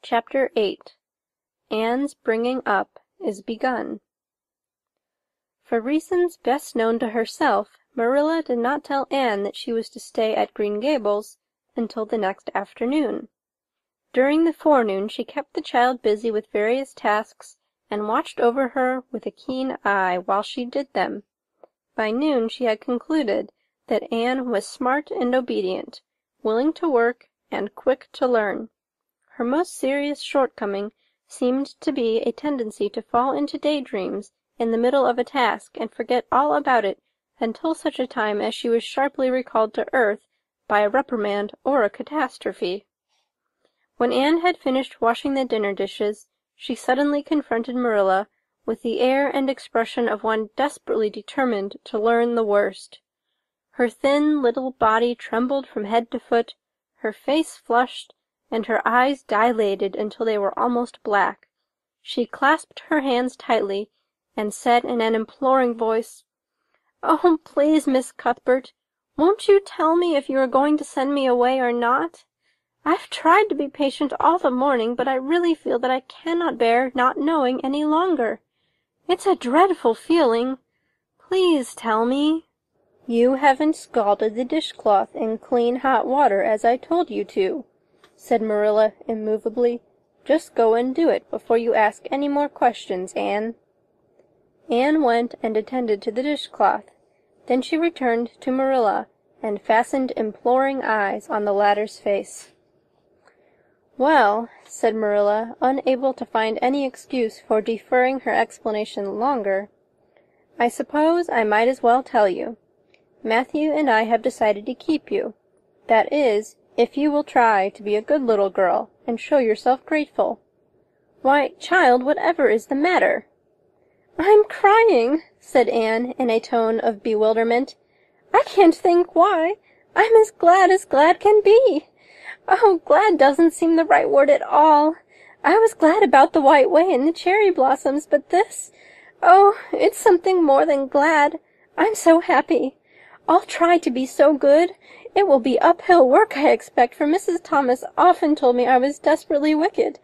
Chapter 8 Anne's Bringing Up is Begun. For reasons best known to herself, Marilla did not tell Anne that she was to stay at Green Gables until the next afternoon. During the forenoon she kept the child busy with various tasks and watched over her with a keen eye while she did them. By noon she had concluded that Anne was smart and obedient, willing to work, and quick to learn. Her most serious shortcoming seemed to be a tendency to fall into daydreams in the middle of a task and forget all about it until such a time as she was sharply recalled to earth by a reprimand or a catastrophe. When Anne had finished washing the dinner dishes, she suddenly confronted Marilla with the air and expression of one desperately determined to learn the worst. Her thin little body trembled from head to foot, her face flushed, and her eyes dilated until they were almost black. She clasped her hands tightly and said in an imploring voice, "Oh, please, Miss Cuthbert, won't you tell me if you are going to send me away or not? I've tried to be patient all the morning, but I really feel that I cannot bear not knowing any longer. It's a dreadful feeling. Please tell me." "You haven't scalded the dishcloth in clean hot water as I told you to," said Marilla immovably. "Just go and do it before you ask any more questions, Anne." Anne went and attended to the dishcloth. Then she returned to Marilla and fastened imploring eyes on the latter's face. "Well," said Marilla, unable to find any excuse for deferring her explanation longer, "I suppose I might as well tell you. Matthew and I have decided to keep you. That is, if you will try to be a good little girl and show yourself grateful." "Why, child, whatever is the matter?" "I'm crying," said Anne in a tone of bewilderment. "I can't think why. I'm as glad can be. Oh, glad doesn't seem the right word at all. I was glad about the White Way and the cherry blossoms, but this, oh, it's something more than glad. I'm so happy. I'll try to be so good. It will be uphill work, I expect, for Mrs. Thomas often told me I was desperately wicked.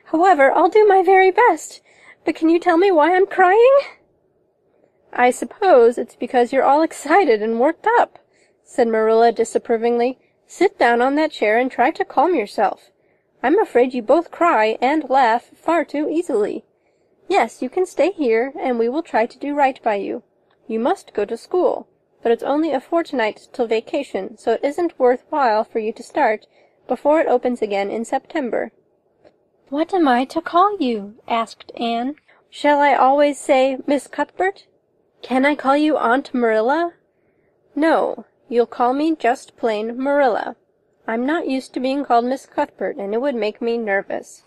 However, I'll do my very best. But can you tell me why I'm crying?" "I suppose it's because you're all excited and worked up," said Marilla disapprovingly. "Sit down on that chair and try to calm yourself. I'm afraid you both cry and laugh far too easily. Yes, you can stay here, and we will try to do right by you. You must go to school, but it's only a fortnight till vacation, so it isn't worth while for you to start before it opens again in September." "What am I to call you?" asked Anne. "Shall I always say Miss Cuthbert? Can I call you Aunt Marilla?" "No, you'll call me just plain Marilla. I'm not used to being called Miss Cuthbert, and it would make me nervous."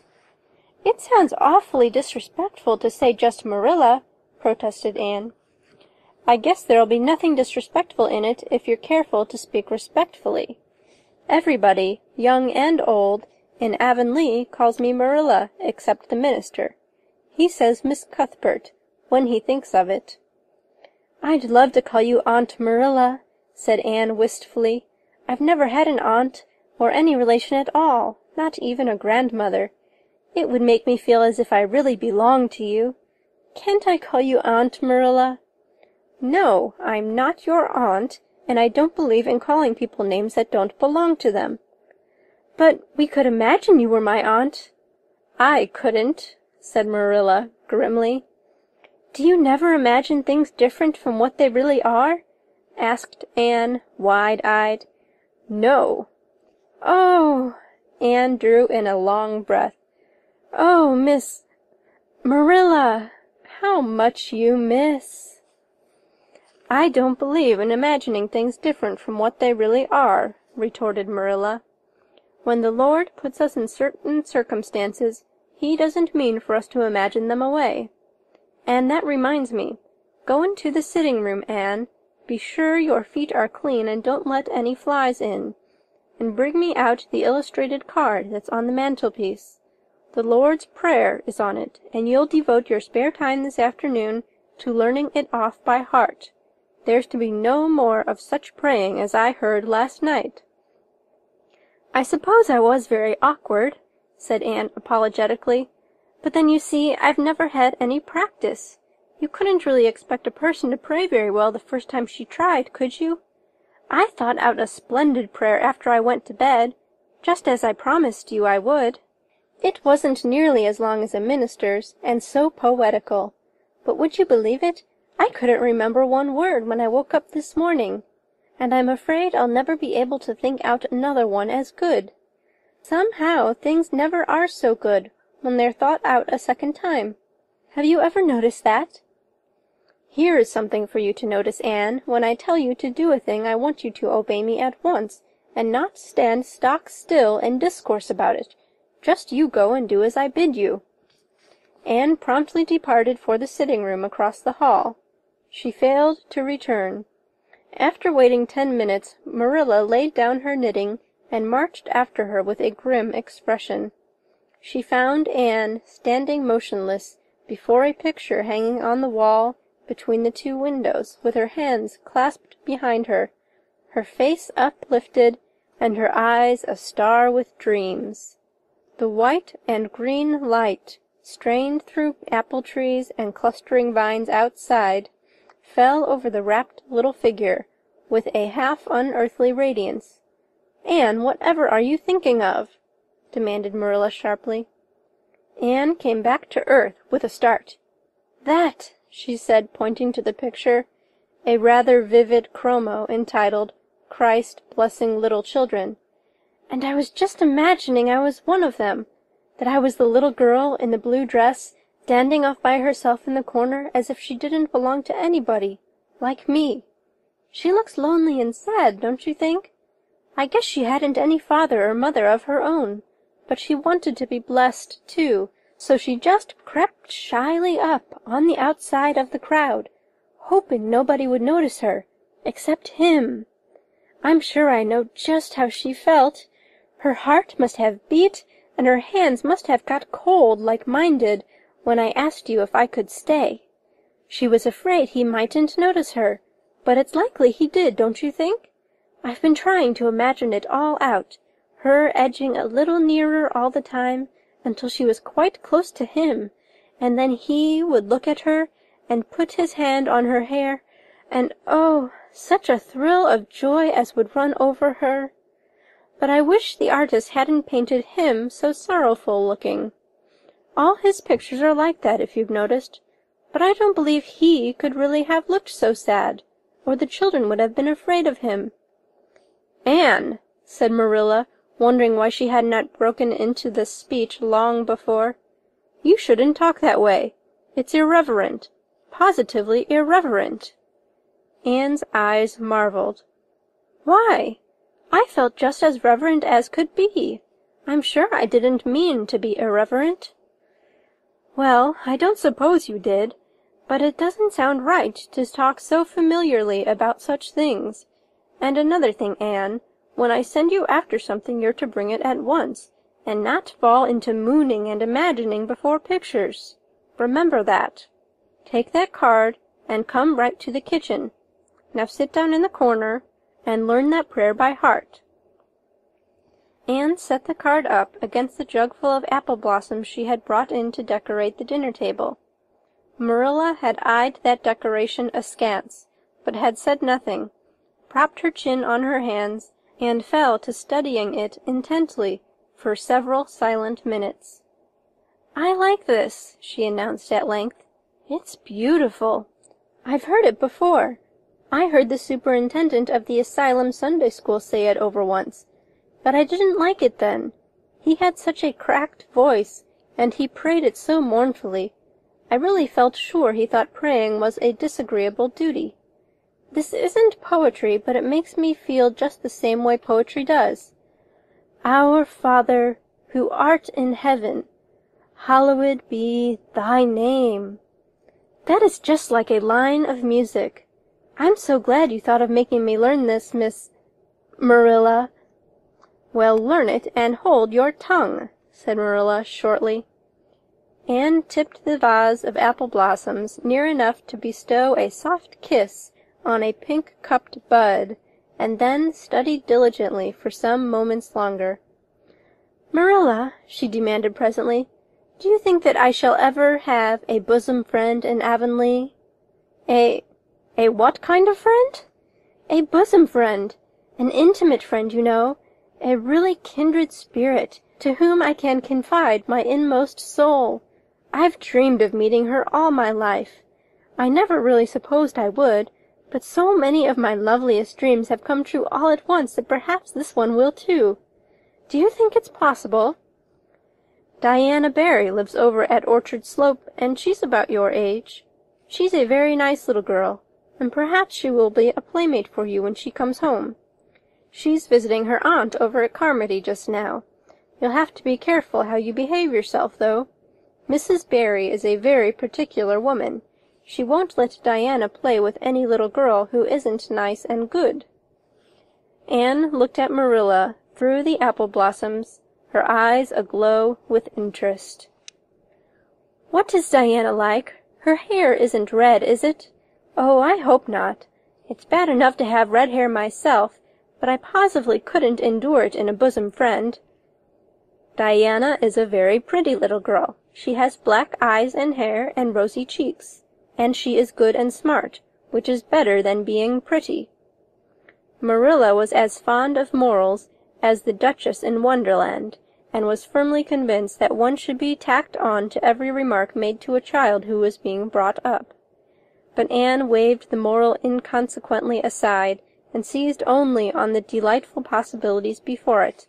"It sounds awfully disrespectful to say just Marilla," protested Anne. "I guess there'll be nothing disrespectful in it if you're careful to speak respectfully. Everybody, young and old, in Avonlea calls me Marilla, except the minister. He says Miss Cuthbert, when he thinks of it." "I'd love to call you Aunt Marilla," said Anne wistfully. "I've never had an aunt, or any relation at all, not even a grandmother. It would make me feel as if I really belonged to you. Can't I call you Aunt Marilla?" "No, I'm not your aunt, and I don't believe in calling people names that don't belong to them." "But we could imagine you were my aunt." "I couldn't," said Marilla grimly. "Do you never imagine things different from what they really are?" asked Anne, wide-eyed. "No." "Oh!" Anne drew in a long breath. "Oh, Miss Marilla, how much you miss." "I don't believe in imagining things different from what they really are," retorted Marilla. "When the Lord puts us in certain circumstances, he doesn't mean for us to imagine them away. And that reminds me. Go into the sitting-room, Anne. Be sure your feet are clean and don't let any flies in. And bring me out the illustrated card that's on the mantelpiece. The Lord's Prayer is on it, and you'll devote your spare time this afternoon to learning it off by heart. There's to be no more of such praying as I heard last night." "I suppose I was very awkward," said Anne apologetically. "But then, you see, I've never had any practice. You couldn't really expect a person to pray very well the first time she tried, could you? I thought out a splendid prayer after I went to bed, just as I promised you I would. It wasn't nearly as long as a minister's, and so poetical. But would you believe it? I couldn't remember one word when I woke up this morning, and I'm afraid I'll never be able to think out another one as good. Somehow things never are so good when they're thought out a second time. Have you ever noticed that? Here is something for you to notice, Anne. When I tell you to do a thing, I want you to obey me at once, and not stand stock still and discourse about it. Just you go and do as I bid you." Anne promptly departed for the sitting-room across the hall. She failed to return. After waiting 10 minutes, Marilla laid down her knitting and marched after her with a grim expression. She found Anne standing motionless before a picture hanging on the wall between the 2 windows, with her hands clasped behind her face uplifted, and her eyes a-star with dreams. The white and green light, strained through apple trees and clustering vines outside, fell over the rapt little figure with a half-unearthly radiance. "Anne, whatever are you thinking of?" demanded Marilla sharply. Anne came back to earth with a start. "That," she said, pointing to the picture, a rather vivid chromo entitled "Christ Blessing Little Children. "And I was just imagining I was one of them, that I was the little girl in the blue dress, standing off by herself in the corner as if she didn't belong to anybody, like me. She looks lonely and sad, don't you think? I guess she hadn't any father or mother of her own, but she wanted to be blessed, too, so she just crept shyly up on the outside of the crowd, hoping nobody would notice her, except him. I'm sure I know just how she felt. Her heart must have beat, and her hands must have got cold like mine did when I asked you if I could stay. She was afraid he mightn't notice her, but it's likely he did, don't you think? I've been trying to imagine it all out, her edging a little nearer all the time until she was quite close to him, and then he would look at her and put his hand on her hair, and oh, such a thrill of joy as would run over her. But I wish the artist hadn't painted him so sorrowful-looking. All his pictures are like that, if you've noticed, but I don't believe he could really have looked so sad, or the children would have been afraid of him." "Anne," said Marilla, wondering why she had not broken into this speech long before, "you shouldn't talk that way. It's irreverent, positively irreverent." Anne's eyes marveled. "Why? I felt just as reverent as could be. I'm sure I didn't mean to be irreverent." "Well, I don't suppose you did, but it doesn't sound right to talk so familiarly about such things. And another thing, Anne, when I send you after something you're to bring it at once, and not fall into mooning and imagining before pictures. Remember that. Take that card and come right to the kitchen. Now sit down in the corner and learn that prayer by heart." Anne set the card up against the jugful of apple blossoms she had brought in to decorate the dinner table. Marilla had eyed that decoration askance, but had said nothing, propped her chin on her hands, and fell to studying it intently for several silent minutes. "I like this," she announced at length. "It's beautiful. I've heard it before. I heard the superintendent of the asylum Sunday school say it over once, but I didn't like it then. He had such a cracked voice, and he prayed it so mournfully. I really felt sure he thought praying was a disagreeable duty. This isn't poetry, but it makes me feel just the same way poetry does. Our Father, who art in heaven, hallowed be thy name. That is just like a line of music. I'm so glad you thought of making me learn this, Miss Marilla." "Well, learn it and hold your tongue," said Marilla shortly. Anne tipped the vase of apple blossoms near enough to bestow a soft kiss on a pink-cupped bud, and then studied diligently for some moments longer. "Marilla," she demanded presently, "do you think that I shall ever have a bosom friend in Avonlea?" A what kind of friend?" "A bosom friend. An intimate friend, you know. A really kindred spirit, to whom I can confide my inmost soul. I've dreamed of meeting her all my life. I never really supposed I would, but so many of my loveliest dreams have come true all at once that perhaps this one will too. Do you think it's possible?" "Diana Barry lives over at Orchard Slope, and she's about your age. She's a very nice little girl, and perhaps she will be a playmate for you when she comes home. She's visiting her aunt over at Carmody just now. You'll have to be careful how you behave yourself, though. Mrs. Barry is a very particular woman. She won't let Diana play with any little girl who isn't nice and good." Anne looked at Marilla through the apple blossoms, her eyes aglow with interest. "What is Diana like? Her hair isn't red, is it? Oh, I hope not. It's bad enough to have red hair myself, but I positively couldn't endure it in a bosom friend." "Diana is a very pretty little girl. She has black eyes and hair and rosy cheeks, and she is good and smart, which is better than being pretty." Marilla was as fond of morals as the Duchess in Wonderland, and was firmly convinced that one should be tacked on to every remark made to a child who was being brought up. But Anne waved the moral inconsequently aside, and seized only on the delightful possibilities before it.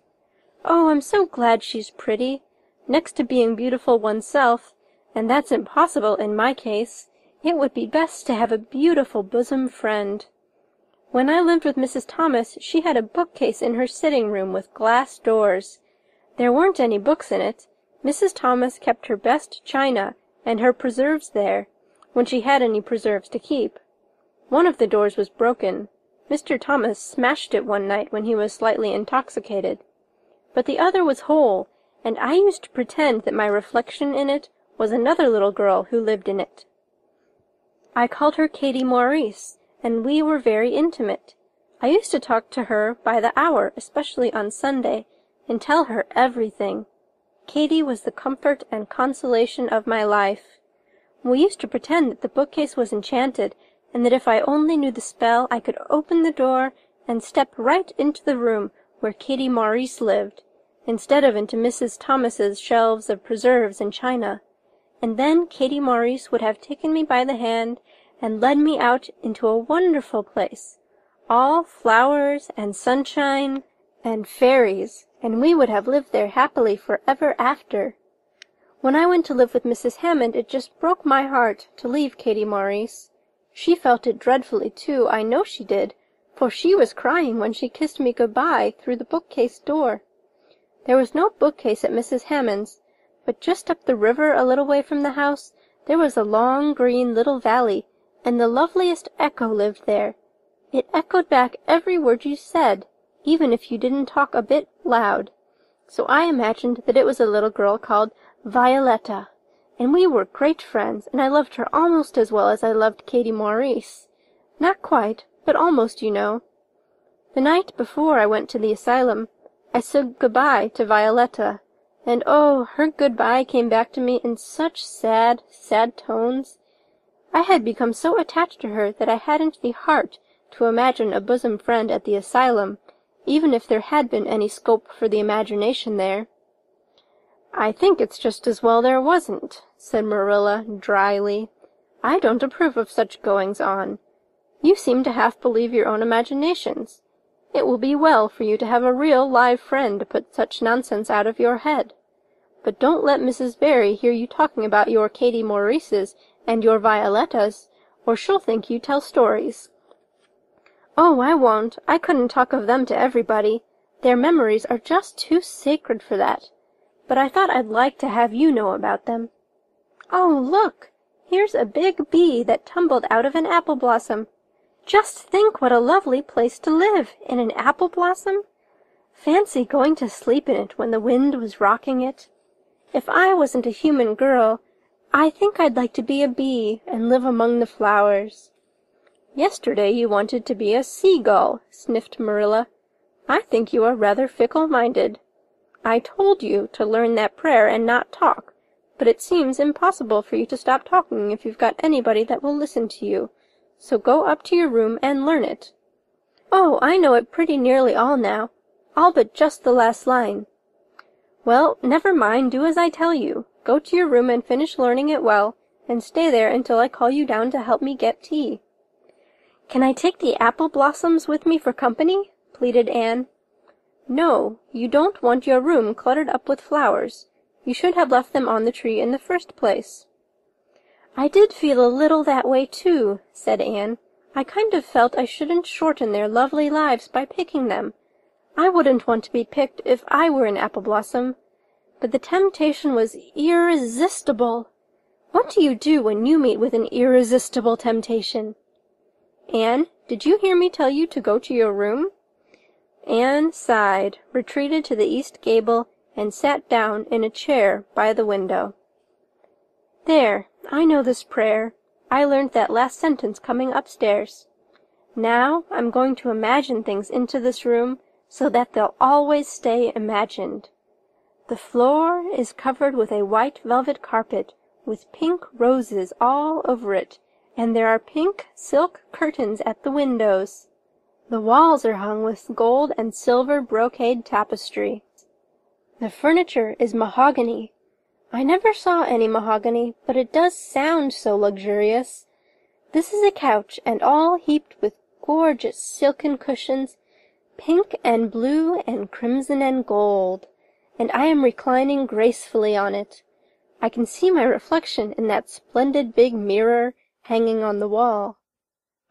"Oh, I'm so glad she's pretty. Next to being beautiful oneself, and that's impossible in my case, it would be best to have a beautiful bosom friend. When I lived with Mrs. Thomas, she had a bookcase in her sitting room with glass doors. There weren't any books in it. Mrs. Thomas kept her best china and her preserves there, when she had any preserves to keep. One of the doors was broken. Mr. Thomas smashed it one night when he was slightly intoxicated. But the other was whole, and I used to pretend that my reflection in it was another little girl who lived in it. I called her Katie Maurice, and we were very intimate. I used to talk to her by the hour, especially on Sunday, and tell her everything. Katie was the comfort and consolation of my life. We used to pretend that the bookcase was enchanted, and that if I only knew the spell I could open the door and step right into the room where Katie Maurice lived, instead of into Mrs. Thomas's shelves of preserves and china. And then Katie Maurice would have taken me by the hand and led me out into a wonderful place, all flowers and sunshine and fairies, and we would have lived there happily forever after. When I went to live with Mrs. Hammond, it just broke my heart to leave Katie Maurice. She felt it dreadfully, too, I know she did, for she was crying when she kissed me good-bye through the bookcase door. There was no bookcase at Mrs. Hammond's, but just up the river a little way from the house there was a long green little valley, and the loveliest echo lived there. It echoed back every word you said, even if you didn't talk a bit loud. So I imagined that it was a little girl called Violetta, and we were great friends, and I loved her almost as well as I loved Katie Maurice. Not quite, but almost, you know. The night before I went to the asylum, I said goodbye to Violetta, and oh, her goodbye came back to me in such sad, sad tones. I had become so attached to her that I hadn't the heart to imagine a bosom friend at the asylum, even if there had been any scope for the imagination there. "I think it's just as well there wasn't," said Marilla dryly. "I don't approve of such goings-on. You seem to half believe your own imaginations. It will be well for you to have a real live friend to put such nonsense out of your head. But don't let Mrs. Barry hear you talking about your Katie Maurices and your Violettas, or she'll think you tell stories." "Oh, I won't. I couldn't talk of them to everybody. Their memories are just too sacred for that. But I thought I'd like to have you know about them. Oh, look! Here's a big bee that tumbled out of an apple blossom. Just think what a lovely place to live, in an apple blossom. Fancy going to sleep in it when the wind was rocking it. If I wasn't a human girl, I think I'd like to be a bee and live among the flowers." "Yesterday you wanted to be a seagull," sniffed Marilla. "I think you are rather fickle-minded." I told you to learn that prayer and not talk, but it seems impossible for you to stop talking if you've got anybody that will listen to you. So go up to your room and learn it." "Oh, I know it pretty nearly all now. All but just the last line." "Well, never mind, do as I tell you. Go to your room and finish learning it well, and stay there until I call you down to help me get tea." "Can I take the apple blossoms with me for company?" pleaded Anne. "No, you don't want your room cluttered up with flowers. You should have left them on the tree in the first place." "I did feel a little that way, too," said Anne. "I kind of felt I shouldn't shorten their lovely lives by picking them. I wouldn't want to be picked if I were an apple blossom. But the temptation was irresistible. What do you do when you meet with an irresistible temptation?" "Anne, did you hear me tell you to go to your room?" Anne sighed, retreated to the east gable, and sat down in a chair by the window. "There, I know this prayer. I learned that last sentence coming upstairs. Now I'm going to imagine things into this room so that they'll always stay imagined. The floor is covered with a white velvet carpet with pink roses all over it, and there are pink silk curtains at the windows. The walls are hung with gold and silver brocade tapestry. The furniture is mahogany. I never saw any mahogany, but it does sound so luxurious. This is a couch, and all heaped with gorgeous silken cushions, pink and blue and crimson and gold, and I am reclining gracefully on it. I can see my reflection in that splendid big mirror hanging on the wall.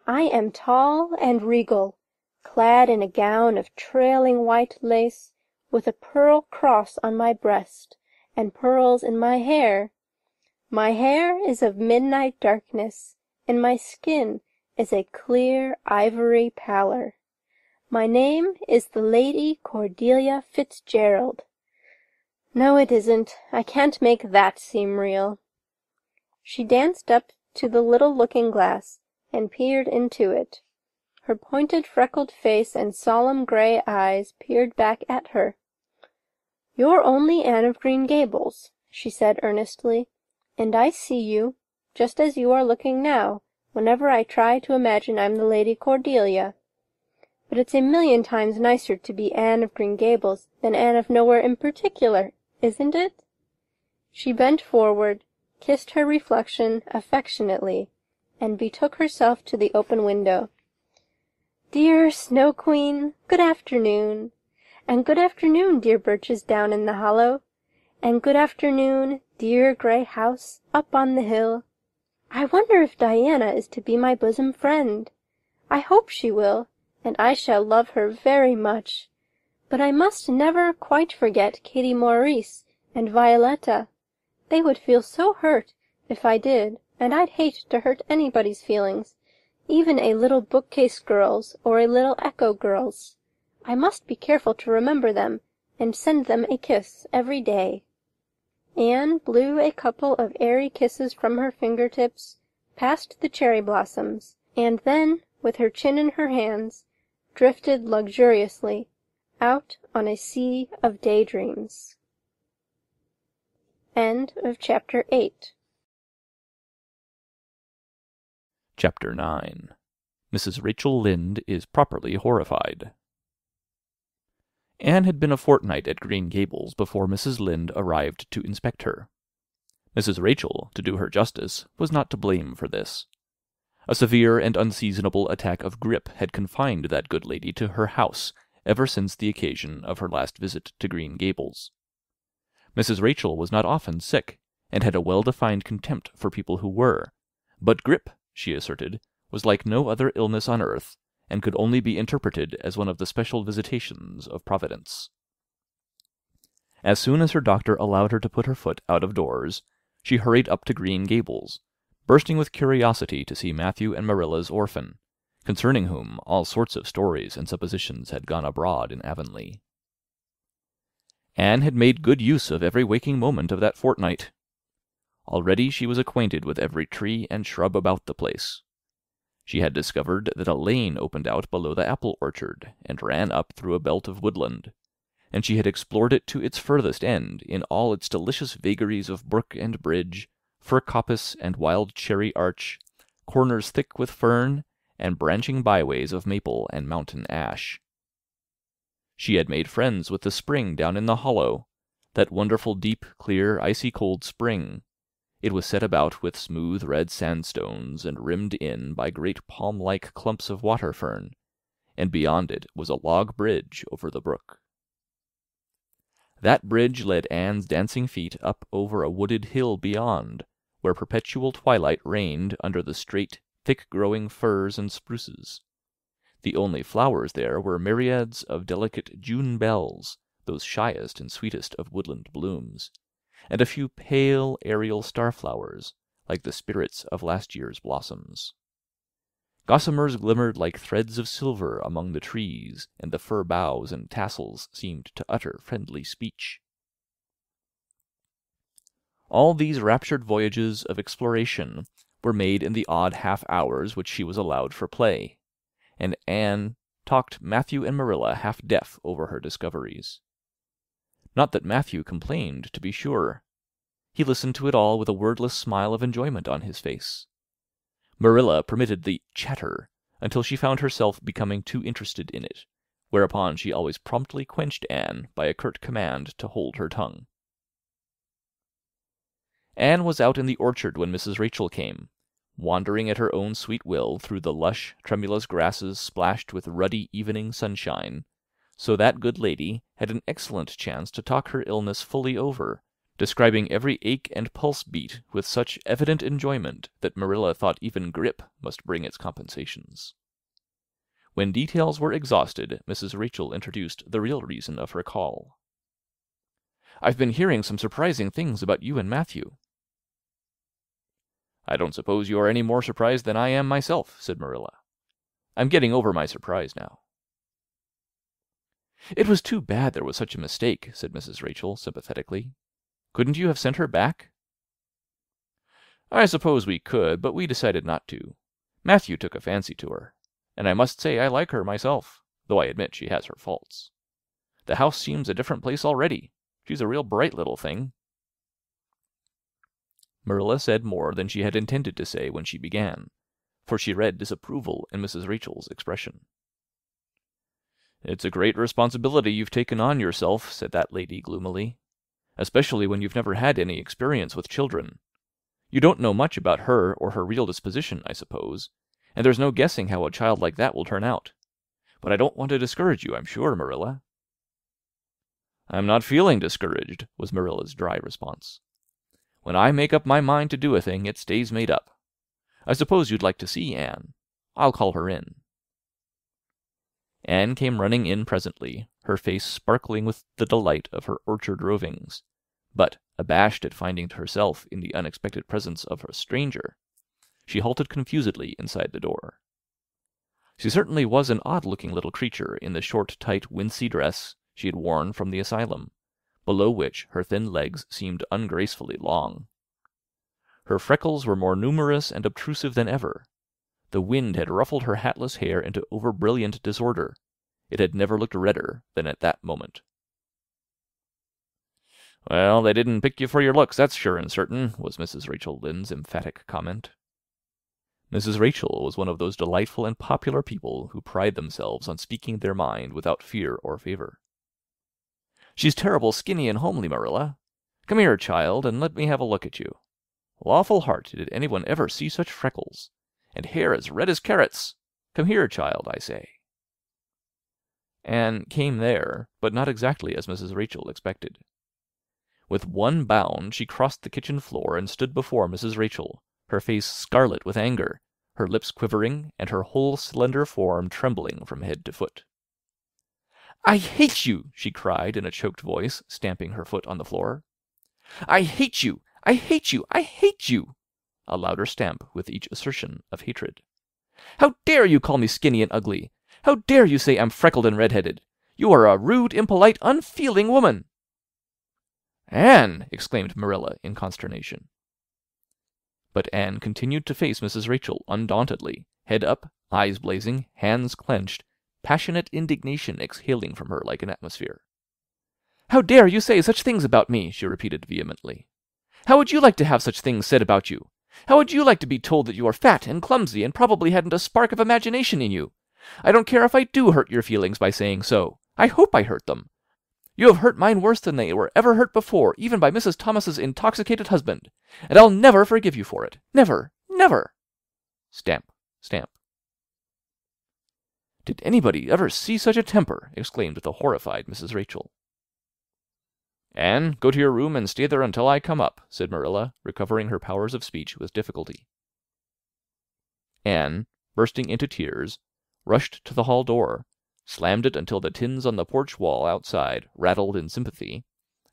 I am tall and regal, clad in a gown of trailing white lace, with a pearl cross on my breast, and pearls in my hair. My hair is of midnight darkness, and my skin is a clear ivory pallor. My name is the Lady Cordelia Fitzgerald. No, it isn't. I can't make that seem real." She danced up to the little looking-glass and peered into it. Her pointed freckled face and solemn gray eyes peered back at her. "You're only Anne of Green Gables," she said earnestly, "and I see you, just as you are looking now, whenever I try to imagine I'm the Lady Cordelia. But it's a million times nicer to be Anne of Green Gables than Anne of Nowhere in particular, isn't it?" She bent forward, kissed her reflection affectionately, and betook herself to the open window. "Dear Snow Queen, good afternoon. And good afternoon, dear birches down in the hollow. And good afternoon, dear grey house up on the hill. I wonder if Diana is to be my bosom friend. I hope she will, and I shall love her very much. But I must never quite forget Katie Maurice and Violetta. They would feel so hurt if I did, and I'd hate to hurt anybody's feelings, even a little bookcase girl's or a little echo girl's. I must be careful to remember them, and send them a kiss every day." Anne blew a couple of airy kisses from her fingertips, past the cherry blossoms, and then, with her chin in her hands, drifted luxuriously out on a sea of daydreams. End of Chapter 8. Chapter 9. Mrs. Rachel Lynde is properly horrified. Anne had been a fortnight at Green Gables before Mrs. Lynde arrived to inspect her. Mrs. Rachel, to do her justice, was not to blame for this. A severe and unseasonable attack of grippe had confined that good lady to her house ever since the occasion of her last visit to Green Gables. Mrs. Rachel was not often sick, and had a well-defined contempt for people who were, but grippe, she asserted, was like no other illness on earth, and could only be interpreted as one of the special visitations of Providence. As soon as her doctor allowed her to put her foot out of doors, she hurried up to Green Gables, bursting with curiosity to see Matthew and Marilla's orphan, concerning whom all sorts of stories and suppositions had gone abroad in Avonlea. Anne had made good use of every waking moment of that fortnight. Already she was acquainted with every tree and shrub about the place. She had discovered that a lane opened out below the apple orchard, and ran up through a belt of woodland, and she had explored it to its furthest end in all its delicious vagaries of brook and bridge, fir coppice and wild cherry arch, corners thick with fern, and branching byways of maple and mountain ash. She had made friends with the spring down in the hollow, that wonderful deep, clear, icy-cold spring. It was set about with smooth red sandstones and rimmed in by great palm-like clumps of water fern, and beyond it was a log bridge over the brook. That bridge led Anne's dancing feet up over a wooded hill beyond, where perpetual twilight reigned under the straight, thick-growing firs and spruces. The only flowers there were myriads of delicate June bells, those shyest and sweetest of woodland blooms, and a few pale, aerial starflowers, like the spirits of last year's blossoms. Gossamers glimmered like threads of silver among the trees, and the fir boughs and tassels seemed to utter friendly speech. All these raptured voyages of exploration were made in the odd half-hours which she was allowed for play, and Anne talked Matthew and Marilla half-deaf over her discoveries. Not that Matthew complained, to be sure. He listened to it all with a wordless smile of enjoyment on his face. Marilla permitted the chatter until she found herself becoming too interested in it, whereupon she always promptly quenched Anne by a curt command to hold her tongue. Anne was out in the orchard when Mrs. Rachel came, wandering at her own sweet will through the lush, tremulous grasses splashed with ruddy evening sunshine, so that good lady had an excellent chance to talk her illness fully over, describing every ache and pulse beat with such evident enjoyment that Marilla thought even grippe must bring its compensations. When details were exhausted, Mrs. Rachel introduced the real reason of her call. "I've been hearing some surprising things about you and Matthew." "I don't suppose you are any more surprised than I am myself," said Marilla. "I'm getting over my surprise now." "It was too bad there was such a mistake," said Mrs. Rachel sympathetically. "Couldn't you have sent her back?" "I suppose we could, but we decided not to. Matthew took a fancy to her, and I must say I like her myself, though I admit she has her faults. The house seems a different place already. She's a real bright little thing." Marilla said more than she had intended to say when she began, for she read disapproval in Mrs. Rachel's expression. "It's a great responsibility you've taken on yourself," said that lady gloomily, "especially when you've never had any experience with children. You don't know much about her or her real disposition, I suppose, and there's no guessing how a child like that will turn out. But I don't want to discourage you, I'm sure, Marilla." "I'm not feeling discouraged," was Marilla's dry response. "When I make up my mind to do a thing, it stays made up. I suppose you'd like to see Anne. I'll call her in." Anne came running in presently, her face sparkling with the delight of her orchard rovings, but, abashed at finding herself in the unexpected presence of a stranger, she halted confusedly inside the door. She certainly was an odd-looking little creature in the short, tight, wincey dress she had worn from the asylum, below which her thin legs seemed ungracefully long. Her freckles were more numerous and obtrusive than ever. The wind had ruffled her hatless hair into over-brilliant disorder. It had never looked redder than at that moment. "Well, they didn't pick you for your looks, that's sure and certain," was Mrs. Rachel Lynde's emphatic comment. Mrs. Rachel was one of those delightful and popular people who pride themselves on speaking their mind without fear or favor. "She's terrible skinny and homely, Marilla. Come here, child, and let me have a look at you. Lawful heart, did anyone ever see such freckles? And hair as red as carrots. Come here, child, I say." Anne came there, but not exactly as Mrs. Rachel expected. With one bound she crossed the kitchen floor and stood before Mrs. Rachel, her face scarlet with anger, her lips quivering, and her whole slender form trembling from head to foot. "I hate you!" she cried in a choked voice, stamping her foot on the floor. "I hate you! I hate you! I hate you!" A louder stamp with each assertion of hatred. "How dare you call me skinny and ugly? How dare you say I'm freckled and red-headed? You are a rude, impolite, unfeeling woman!" "Anne!" exclaimed Marilla in consternation. But Anne continued to face Mrs. Rachel undauntedly, head up, eyes blazing, hands clenched, passionate indignation exhaling from her like an atmosphere. How dare you say such things about me? She repeated vehemently. How would you like to have such things said about you? How would you like to be told that you are fat and clumsy and probably hadn't a spark of imagination in you? I don't care if I do hurt your feelings by saying so. I hope I hurt them. You have hurt mine worse than they were ever hurt before, even by Mrs. Thomas's intoxicated husband, and I'll never forgive you for it. Never, never. Stamp, stamp. Did anybody ever see such a temper? Exclaimed the horrified Mrs. Rachel. Anne, go to your room and stay there until I come up, said Marilla, recovering her powers of speech with difficulty. Anne, bursting into tears, rushed to the hall door, slammed it until the tins on the porch wall outside rattled in sympathy,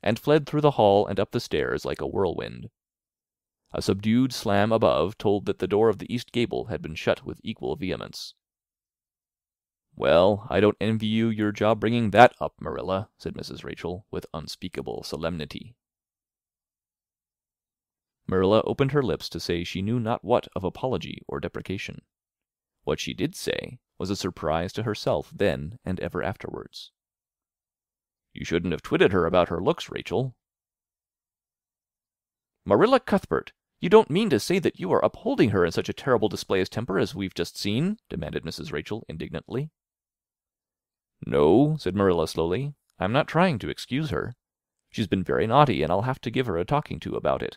and fled through the hall and up the stairs like a whirlwind. A subdued slam above told that the door of the east gable had been shut with equal vehemence. Well, I don't envy you your job bringing that up, Marilla, said Mrs. Rachel, with unspeakable solemnity. Marilla opened her lips to say she knew not what of apology or deprecation. What she did say was a surprise to herself then and ever afterwards. You shouldn't have twitted her about her looks, Rachel. Marilla Cuthbert, you don't mean to say that you are upholding her in such a terrible display of temper as we've just seen? Demanded Mrs. Rachel indignantly. No, said Marilla slowly. I'm not trying to excuse her. She's been very naughty, and I'll have to give her a talking to about it.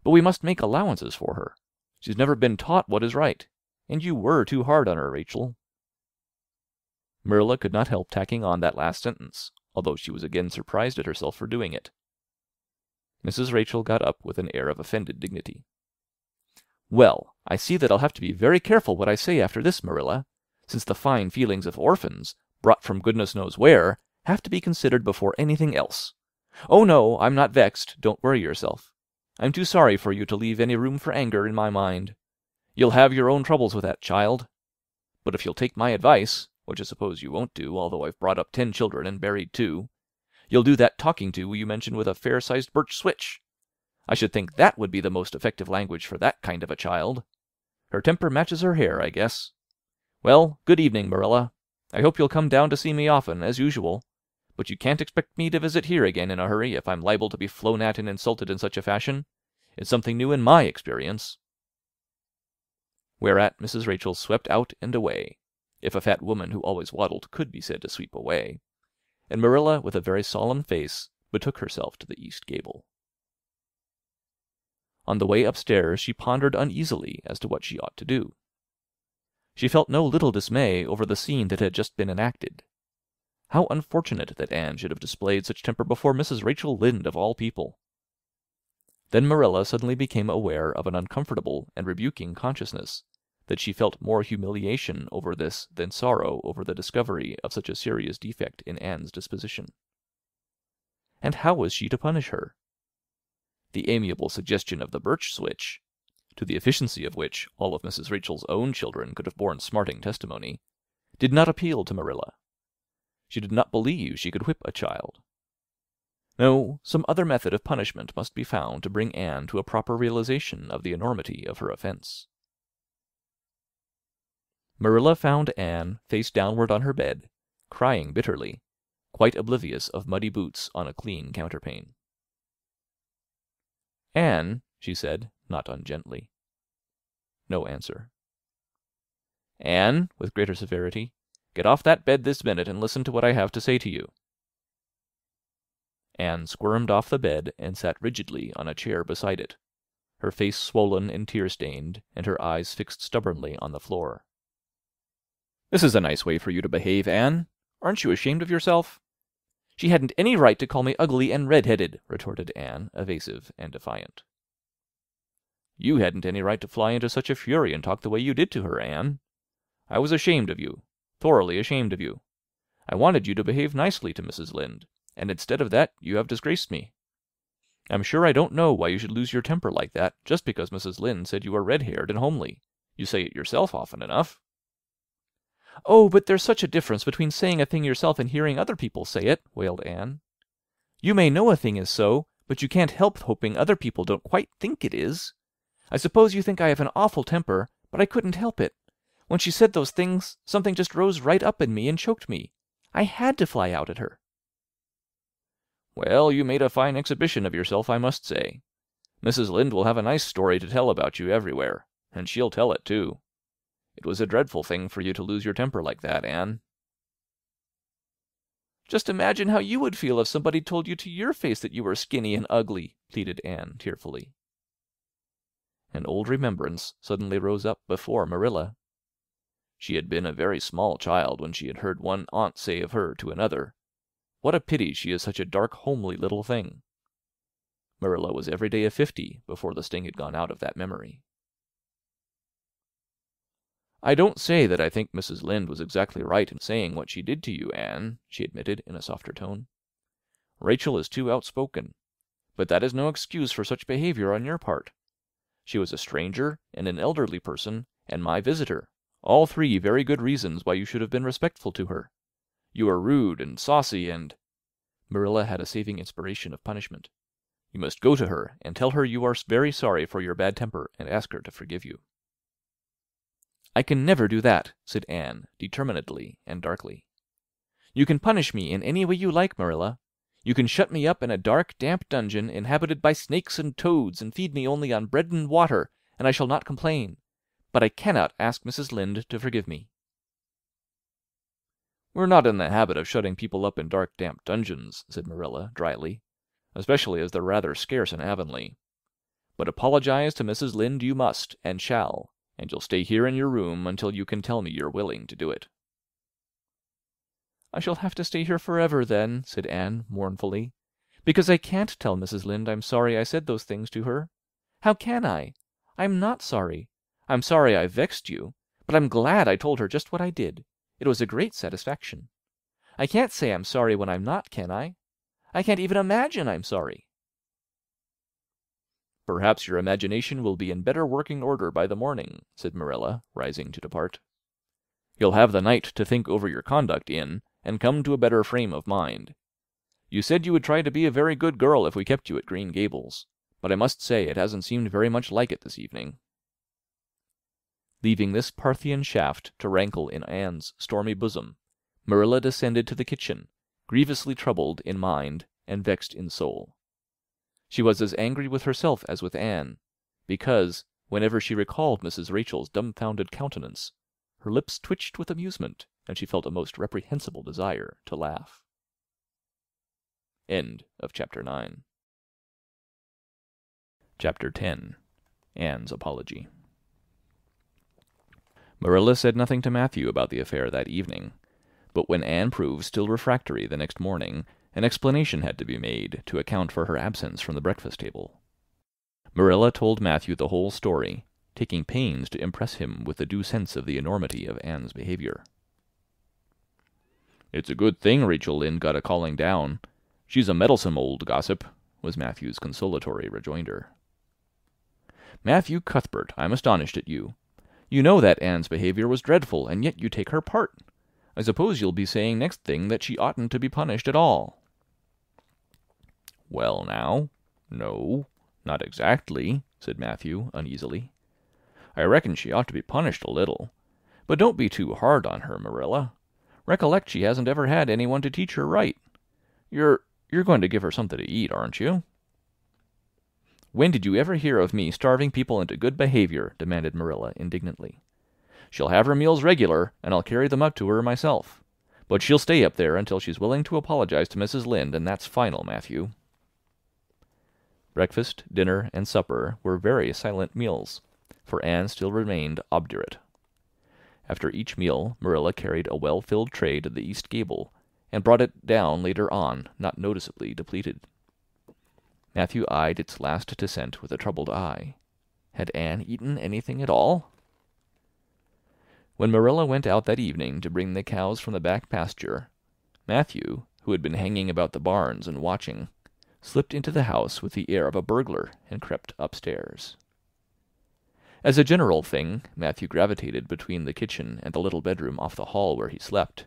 But we must make allowances for her. She's never been taught what is right, and you were too hard on her, Rachel. Marilla could not help tacking on that last sentence, although she was again surprised at herself for doing it. Mrs. Rachel got up with an air of offended dignity. Well, I see that I'll have to be very careful what I say after this, Marilla, since the fine feelings of orphans, brought from goodness knows where, have to be considered before anything else. Oh, no, I'm not vexed. Don't worry yourself. I'm too sorry for you to leave any room for anger in my mind. You'll have your own troubles with that child. But if you'll take my advice, which I suppose you won't do, although I've brought up 10 children and buried 2, you'll do that talking to you mentioned with a fair-sized birch switch. I should think that would be the most effective language for that kind of a child. Her temper matches her hair, I guess. Well, good evening, Marilla. I hope you'll come down to see me often, as usual, but you can't expect me to visit here again in a hurry if I'm liable to be flown at and insulted in such a fashion. It's something new in my experience. Whereat Mrs. Rachel swept out and away, if a fat woman who always waddled could be said to sweep away, and Marilla, with a very solemn face, betook herself to the east gable. On the way upstairs she pondered uneasily as to what she ought to do. She felt no little dismay over the scene that had just been enacted. How unfortunate that Anne should have displayed such temper before Mrs. Rachel Lynde of all people. Then Marilla suddenly became aware of an uncomfortable and rebuking consciousness that she felt more humiliation over this than sorrow over the discovery of such a serious defect in Anne's disposition. And how was she to punish her? The amiable suggestion of the birch switch, to the efficiency of which all of Mrs. Rachel's own children could have borne smarting testimony, did not appeal to Marilla. She did not believe she could whip a child. No, some other method of punishment must be found to bring Anne to a proper realization of the enormity of her offense. Marilla found Anne face downward on her bed, crying bitterly, quite oblivious of muddy boots on a clean counterpane. Anne, she said, not ungently. No answer. Anne, with greater severity, get off that bed this minute and listen to what I have to say to you. Anne squirmed off the bed and sat rigidly on a chair beside it, her face swollen and tear-stained, and her eyes fixed stubbornly on the floor. This is a nice way for you to behave, Anne. Aren't you ashamed of yourself? She hadn't any right to call me ugly and red-headed, retorted Anne, evasive and defiant. You hadn't any right to fly into such a fury and talk the way you did to her, Anne. I was ashamed of you, thoroughly ashamed of you. I wanted you to behave nicely to Mrs. Lynde, and instead of that you have disgraced me. I'm sure I don't know why you should lose your temper like that, just because Mrs. Lynde said you were red-haired and homely. You say it yourself often enough. Oh, but there's such a difference between saying a thing yourself and hearing other people say it, wailed Anne. You may know a thing is so, but you can't help hoping other people don't quite think it is. I suppose you think I have an awful temper, but I couldn't help it. When she said those things, something just rose right up in me and choked me. I had to fly out at her. Well, you made a fine exhibition of yourself, I must say. Mrs. Lynde will have a nice story to tell about you everywhere, and she'll tell it, too. It was a dreadful thing for you to lose your temper like that, Anne. Just imagine how you would feel if somebody told you to your face that you were skinny and ugly, pleaded Anne tearfully. An old remembrance suddenly rose up before Marilla. She had been a very small child when she had heard one aunt say of her to another, "What a pity she is such a dark, homely little thing." Marilla was every day of 50 before the sting had gone out of that memory. "I don't say that I think Mrs. Lynde was exactly right in saying what she did to you, Anne," she admitted in a softer tone. "Rachel is too outspoken, but that is no excuse for such behavior on your part. She was a stranger and an elderly person and my visitor, all three very good reasons why you should have been respectful to her. You are rude and saucy and—" Marilla had a saving inspiration of punishment. "You must go to her and tell her you are very sorry for your bad temper and ask her to forgive you." "I can never do that," said Anne, determinedly and darkly. "You can punish me in any way you like, Marilla. You can shut me up in a dark, damp dungeon inhabited by snakes and toads and feed me only on bread and water, and I shall not complain. But I cannot ask Mrs. Lynde to forgive me." "We're not in the habit of shutting people up in dark, damp dungeons," said Marilla dryly, "especially as they're rather scarce in Avonlea. But apologize to Mrs. Lynde you must and shall, and you'll stay here in your room until you can tell me you're willing to do it." "I shall have to stay here forever, then," said Anne mournfully, "because I can't tell Mrs. Lynde I'm sorry I said those things to her. How can I? I'm not sorry. I'm sorry I vexed you, but I'm glad I told her just what I did. It was a great satisfaction. I can't say I'm sorry when I'm not, can I? I can't even imagine I'm sorry." "Perhaps your imagination will be in better working order by the morning," said Marilla, rising to depart. "You'll have the night to think over your conduct in, and come to a better frame of mind. You said you would try to be a very good girl if we kept you at Green Gables, but I must say it hasn't seemed very much like it this evening." Leaving this Parthian shaft to rankle in Anne's stormy bosom, Marilla descended to the kitchen, grievously troubled in mind and vexed in soul. She was as angry with herself as with Anne, because, whenever she recalled Mrs. Rachel's dumbfounded countenance, her lips twitched with amusement, and she felt a most reprehensible desire to laugh. End of Chapter 9. Chapter 10. Anne's Apology. Marilla said nothing to Matthew about the affair that evening, but when Anne proved still refractory the next morning, an explanation had to be made to account for her absence from the breakfast table. Marilla told Matthew the whole story, taking pains to impress him with a due sense of the enormity of Anne's behavior. "It's a good thing Rachel Lynde got a calling down. She's a meddlesome old gossip," was Matthew's consolatory rejoinder. "Matthew Cuthbert, I'm astonished at you. You know that Anne's behavior was dreadful, and yet you take her part. I suppose you'll be saying next thing that she oughtn't to be punished at all." "Well now, no, not exactly," said Matthew uneasily. "I reckon she ought to be punished a little. But don't be too hard on her, Marilla. Recollect she hasn't ever had anyone to teach her right. You're going to give her something to eat, aren't you?" "When did you ever hear of me starving people into good behavior?" demanded Marilla indignantly. "She'll have her meals regular, and I'll carry them up to her myself. But she'll stay up there until she's willing to apologize to Mrs. Lynde, and that's final, Matthew." Breakfast, dinner, and supper were very silent meals, for Anne still remained obdurate. After each meal Marilla carried a well-filled tray to the east gable, and brought it down later on, not noticeably depleted. Matthew eyed its last descent with a troubled eye. Had Anne eaten anything at all? When Marilla went out that evening to bring the cows from the back pasture, Matthew, who had been hanging about the barns and watching, slipped into the house with the air of a burglar and crept upstairs. As a general thing, Matthew gravitated between the kitchen and the little bedroom off the hall where he slept.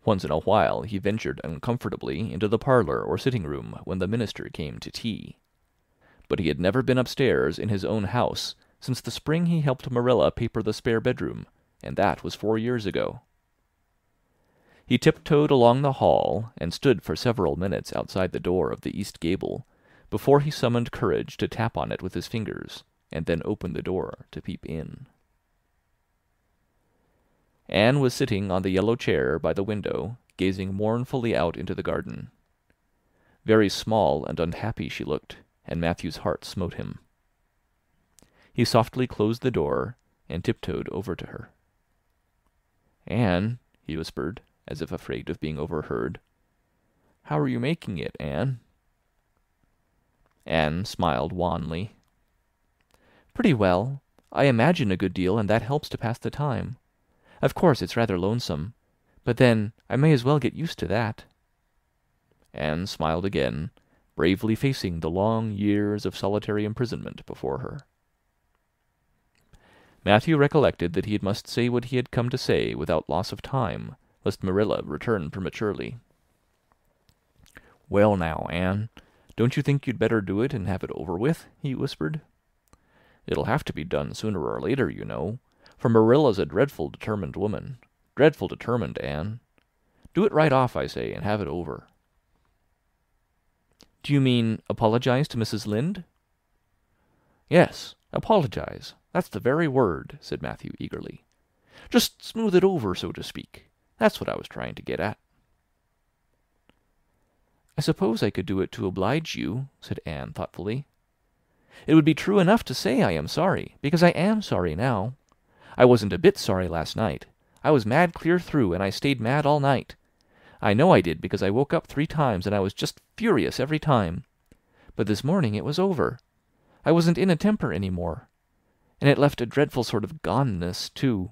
Once in a while he ventured uncomfortably into the parlor or sitting-room when the minister came to tea. But he had never been upstairs in his own house since the spring he helped Marilla paper the spare bedroom, and that was 4 years ago. He tiptoed along the hall and stood for several minutes outside the door of the east gable, before he summoned courage to tap on it with his fingers, and then opened the door to peep in. Anne was sitting on the yellow chair by the window, gazing mournfully out into the garden. Very small and unhappy she looked, and Matthew's heart smote him. He softly closed the door and tiptoed over to her. "Anne," he whispered, as if afraid of being overheard. "How are you making it, Anne?" Anne smiled wanly. "Pretty well. I imagine a good deal, and that helps to pass the time. Of course it's rather lonesome, but then I may as well get used to that." Anne smiled again, bravely facing the long years of solitary imprisonment before her. Matthew recollected that he must say what he had come to say without loss of time, lest Marilla return prematurely. "Well now, Anne, don't you think you'd better do it and have it over with?" he whispered. "It'll have to be done sooner or later, you know, for Marilla's a dreadful determined woman. Dreadful determined, Anne. Do it right off, I say, and have it over." "Do you mean apologize to Mrs. Lynde?" "Yes, apologize. That's the very word," said Matthew eagerly. "Just smooth it over, so to speak. That's what I was trying to get at." "I suppose I could do it to oblige you," said Anne thoughtfully. "It would be true enough to say I am sorry, because I am sorry now. I wasn't a bit sorry last night. I was mad clear through, and I stayed mad all night. I know I did, because I woke up 3 times, and I was just furious every time. But this morning it was over. I wasn't in a temper any more. And it left a dreadful sort of goneness, too.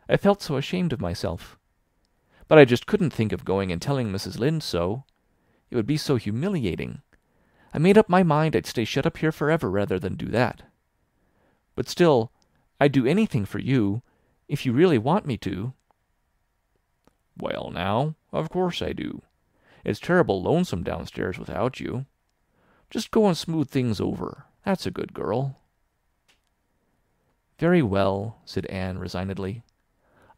I felt so ashamed of myself. But I just couldn't think of going and telling Mrs. Lynde so. It would be so humiliating. I made up my mind I'd stay shut up here forever rather than do that. But still, I'd do anything for you, if you really want me to." "Well now, of course I do. It's terrible lonesome downstairs without you. Just go and smooth things over. That's a good girl." "Very well," said Anne resignedly.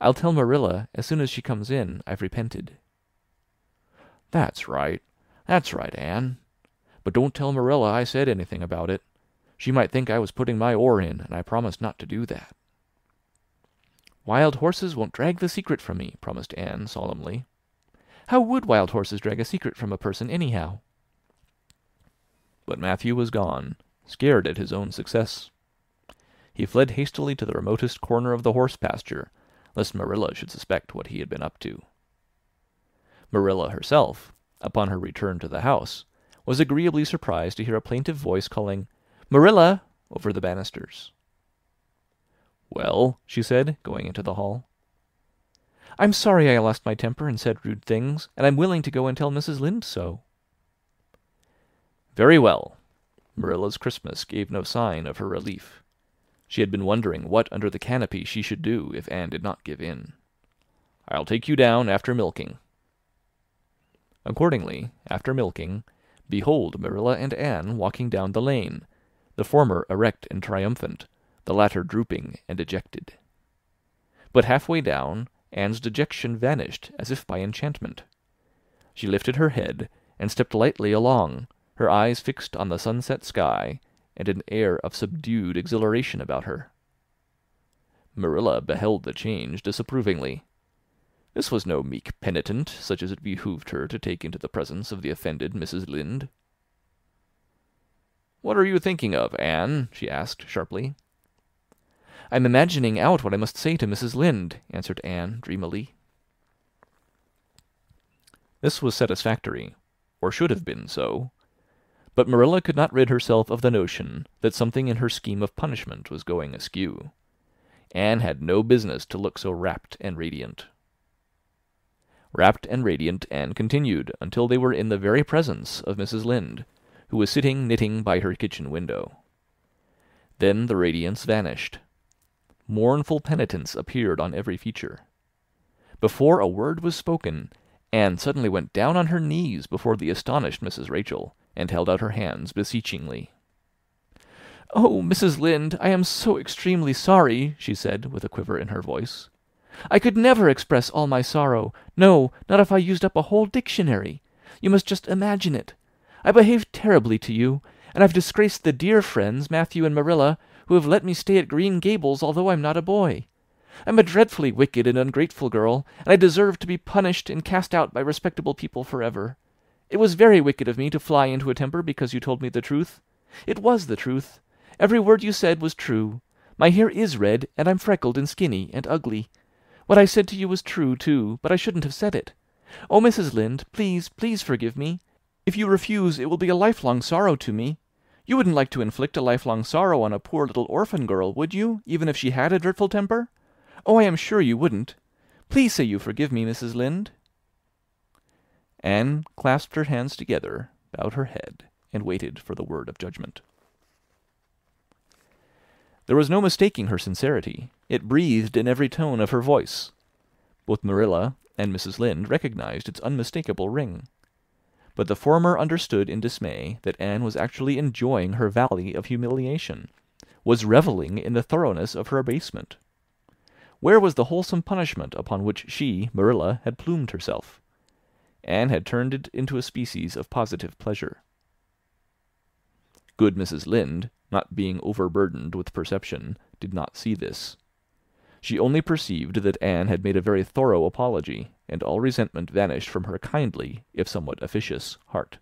"I'll tell Marilla as soon as she comes in I've repented." That's right, Anne. But don't tell Marilla I said anything about it. She might think I was putting my oar in, and I promised not to do that." "Wild horses won't drag the secret from me," promised Anne solemnly. "How would wild horses drag a secret from a person anyhow?" But Matthew was gone, scared at his own success. He fled hastily to the remotest corner of the horse pasture, lest Marilla should suspect what he had been up to. Marilla herself, upon her return to the house, was agreeably surprised to hear a plaintive voice calling, "Marilla!" over the banisters. "Well," she said, going into the hall. "I'm sorry I lost my temper and said rude things, and I'm willing to go and tell Mrs. Lynde so." "Very well." Marilla's Christmas gave no sign of her relief. She had been wondering what under the canopy she should do if Anne did not give in. "I'll take you down after milking." Accordingly, after milking, behold Marilla and Anne walking down the lane, the former erect and triumphant, the latter drooping and dejected. But halfway down, Anne's dejection vanished as if by enchantment. She lifted her head and stepped lightly along, her eyes fixed on the sunset sky, and an air of subdued exhilaration about her. Marilla beheld the change disapprovingly. This was no meek penitent, such as it behooved her to take into the presence of the offended Mrs. Lynde. "What are you thinking of, Anne?" she asked sharply. "I'm imagining out what I must say to Mrs. Lynde," answered Anne dreamily. This was satisfactory, or should have been so. But Marilla could not rid herself of the notion that something in her scheme of punishment was going askew. Anne had no business to look so rapt and radiant. Rapt and radiant Anne continued until they were in the very presence of Mrs. Lynde, who was sitting knitting by her kitchen window. Then the radiance vanished. Mournful penitence appeared on every feature. Before a word was spoken, Anne suddenly went down on her knees before the astonished Mrs. Rachel, and held out her hands beseechingly. "Oh, Mrs. Lynde, I am so extremely sorry," she said, with a quiver in her voice. I could never express all my sorrow. No, not if I used up a whole dictionary. You must just imagine it. I behaved terribly to you, and I've disgraced the dear friends, Matthew and Marilla, who have let me stay at Green Gables although I'm not a boy. I'm a dreadfully wicked and ungrateful girl, and I deserve to be punished and cast out by respectable people forever. It was very wicked of me to fly into a temper because you told me the truth. It was the truth. Every word you said was true. My hair is red, and I'm freckled and skinny and ugly. What I said to you was true, too, but I shouldn't have said it. Oh, Mrs. Lynde, please, please forgive me. If you refuse, it will be a lifelong sorrow to me. You wouldn't like to inflict a lifelong sorrow on a poor little orphan girl, would you, even if she had a dreadful temper? Oh, I am sure you wouldn't. Please say you forgive me, Mrs. Lynde. Anne clasped her hands together, bowed her head, and waited for the word of judgment. There was no mistaking her sincerity. It breathed in every tone of her voice. Both Marilla and Mrs. Lynde recognized its unmistakable ring. But the former understood in dismay that Anne was actually enjoying her valley of humiliation, was reveling in the thoroughness of her abasement. Where was the wholesome punishment upon which she, Marilla, had plumed herself? Anne had turned it into a species of positive pleasure. Good Mrs. Lynde, not being overburdened with perception, did not see this. She only perceived that Anne had made a very thorough apology, and all resentment vanished from her kindly, if somewhat officious, heart.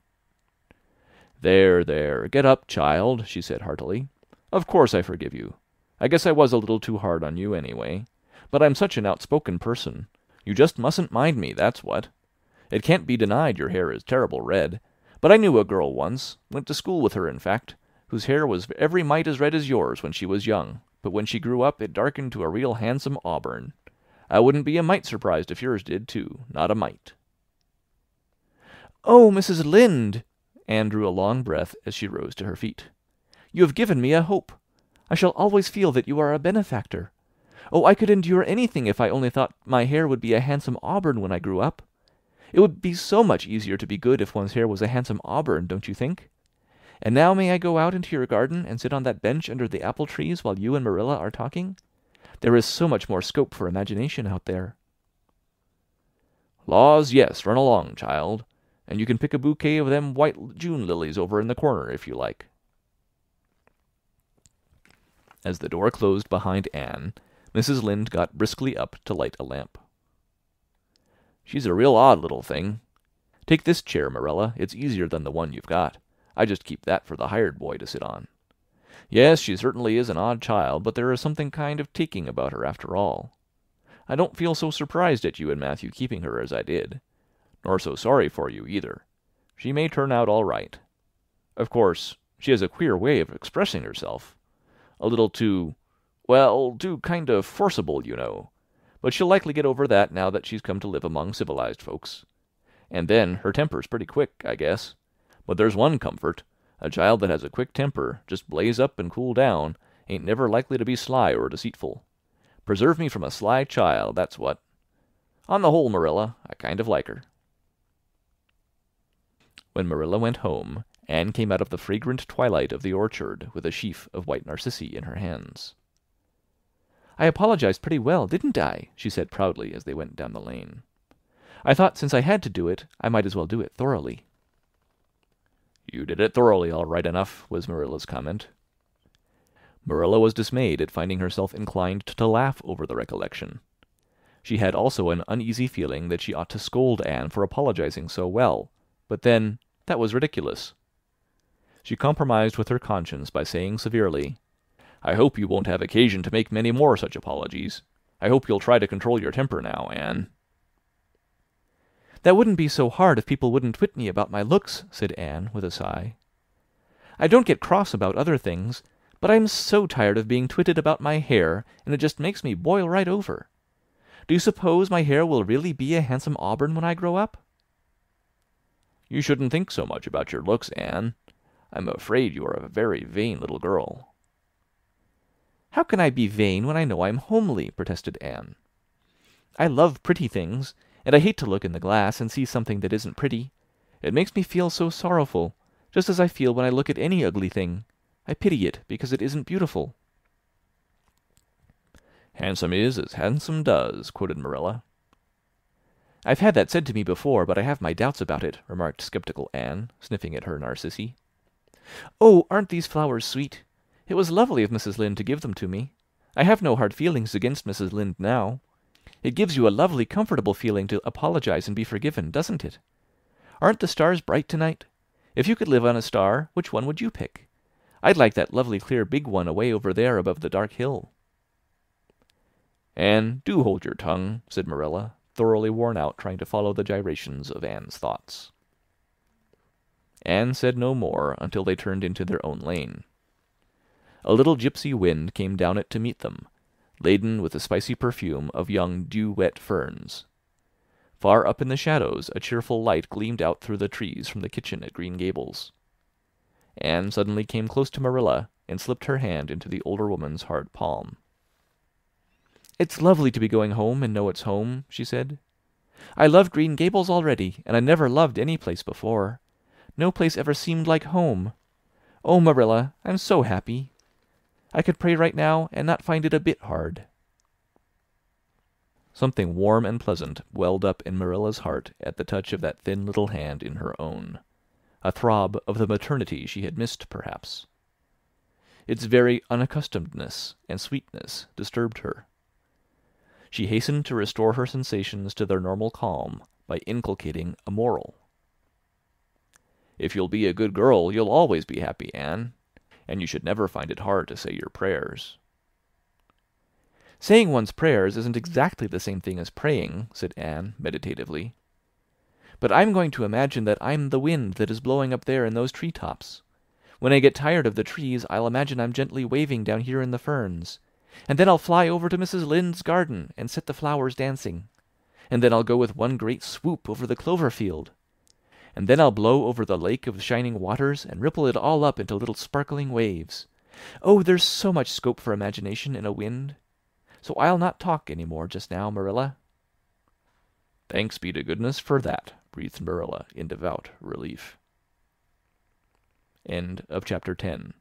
"There, there, get up, child," she said heartily. "Of course I forgive you. I guess I was a little too hard on you, anyway. But I'm such an outspoken person. You just mustn't mind me, that's what. It can't be denied your hair is terrible red, but I knew a girl once, went to school with her, in fact, whose hair was every mite as red as yours when she was young, but when she grew up it darkened to a real handsome auburn. I wouldn't be a mite surprised if yours did, too, not a mite." "Oh, Mrs. Lynde!" Anne drew a long breath as she rose to her feet. "You have given me a hope. I shall always feel that you are a benefactor. Oh, I could endure anything if I only thought my hair would be a handsome auburn when I grew up. It would be so much easier to be good if one's hair was a handsome auburn, don't you think? And now may I go out into your garden and sit on that bench under the apple trees while you and Marilla are talking? There is so much more scope for imagination out there." "Laws, yes, run along, child. And you can pick a bouquet of them white June lilies over in the corner if you like." As the door closed behind Anne, Mrs. Lynde got briskly up to light a lamp. "She's a real odd little thing. Take this chair, Marilla. It's easier than the one you've got. I just keep that for the hired boy to sit on. Yes, she certainly is an odd child, but there is something kind of taking about her after all. I don't feel so surprised at you and Matthew keeping her as I did. Nor so sorry for you, either. She may turn out all right. Of course, she has a queer way of expressing herself. A little too, well, too kind of forcible, you know. But she'll likely get over that now that she's come to live among civilized folks. And then her temper's pretty quick, I guess. But there's one comfort. A child that has a quick temper, just blaze up and cool down, ain't never likely to be sly or deceitful. Preserve me from a sly child, that's what. On the whole, Marilla, I kind of like her." When Marilla went home, Anne came out of the fragrant twilight of the orchard with a sheaf of white narcissi in her hands. "I apologized pretty well, didn't I?" she said proudly as they went down the lane. "I thought since I had to do it, I might as well do it thoroughly." "You did it thoroughly, all right enough," was Marilla's comment. Marilla was dismayed at finding herself inclined to laugh over the recollection. She had also an uneasy feeling that she ought to scold Anne for apologizing so well, but then, that was ridiculous. She compromised with her conscience by saying severely, "I hope you won't have occasion to make many more such apologies. I hope you'll try to control your temper now, Anne." "That wouldn't be so hard if people wouldn't twit me about my looks," said Anne with a sigh. "I don't get cross about other things, but I'm so tired of being twitted about my hair, and it just makes me boil right over. Do you suppose my hair will really be a handsome auburn when I grow up?" "You shouldn't think so much about your looks, Anne. I'm afraid you are a very vain little girl." "How can I be vain when I know I'm homely?" protested Anne. "I love pretty things, and I hate to look in the glass and see something that isn't pretty. It makes me feel so sorrowful, just as I feel when I look at any ugly thing. I pity it because it isn't beautiful." "Handsome is as handsome does," quoted Marilla. "I've had that said to me before, but I have my doubts about it," remarked skeptical Anne, sniffing at her narcissi. "Oh, aren't these flowers sweet? It was lovely of Mrs. Lynde to give them to me. I have no hard feelings against Mrs. Lynde now. It gives you a lovely, comfortable feeling to apologize and be forgiven, doesn't it? Aren't the stars bright tonight? If you could live on a star, which one would you pick? I'd like that lovely clear big one away over there above the dark hill." "Anne, do hold your tongue," said Marilla, thoroughly worn out trying to follow the gyrations of Anne's thoughts. Anne said no more until they turned into their own lane. A little gypsy wind came down it to meet them, laden with the spicy perfume of young dew-wet ferns. Far up in the shadows a cheerful light gleamed out through the trees from the kitchen at Green Gables. Anne suddenly came close to Marilla and slipped her hand into the older woman's hard palm. "It's lovely to be going home and know it's home," she said. "I love Green Gables already, and I never loved any place before. No place ever seemed like home. Oh, Marilla, I'm so happy. I could pray right now and not find it a bit hard." Something warm and pleasant welled up in Marilla's heart at the touch of that thin little hand in her own, a throb of the maternity she had missed, perhaps. Its very unaccustomedness and sweetness disturbed her. She hastened to restore her sensations to their normal calm by inculcating a moral. "If you'll be a good girl, you'll always be happy, Anne, and you should never find it hard to say your prayers." "Saying one's prayers isn't exactly the same thing as praying," said Anne meditatively. "But I'm going to imagine that I'm the wind that is blowing up there in those tree-tops. When I get tired of the trees, I'll imagine I'm gently waving down here in the ferns, and then I'll fly over to Mrs. Lynde's garden and set the flowers dancing, and then I'll go with one great swoop over the clover field, and then I'll blow over the lake of shining waters and ripple it all up into little sparkling waves. Oh, there's so much scope for imagination in a wind. So I'll not talk any more just now, Marilla." "Thanks be to goodness for that," breathed Marilla in devout relief. End of Chapter 10.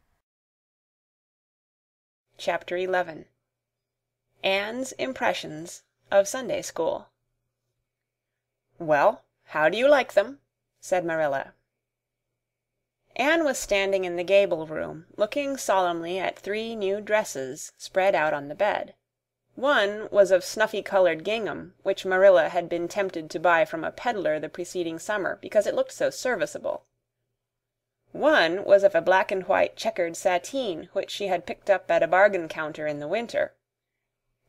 Chapter 11. Anne's Impressions of Sunday School. "Well, how do you like them?" said Marilla. Anne was standing in the gable room, looking solemnly at 3 new dresses spread out on the bed. One was of snuffy-colored gingham, which Marilla had been tempted to buy from a peddler the preceding summer because it looked so serviceable. One was of a black and white checkered sateen, which she had picked up at a bargain counter in the winter,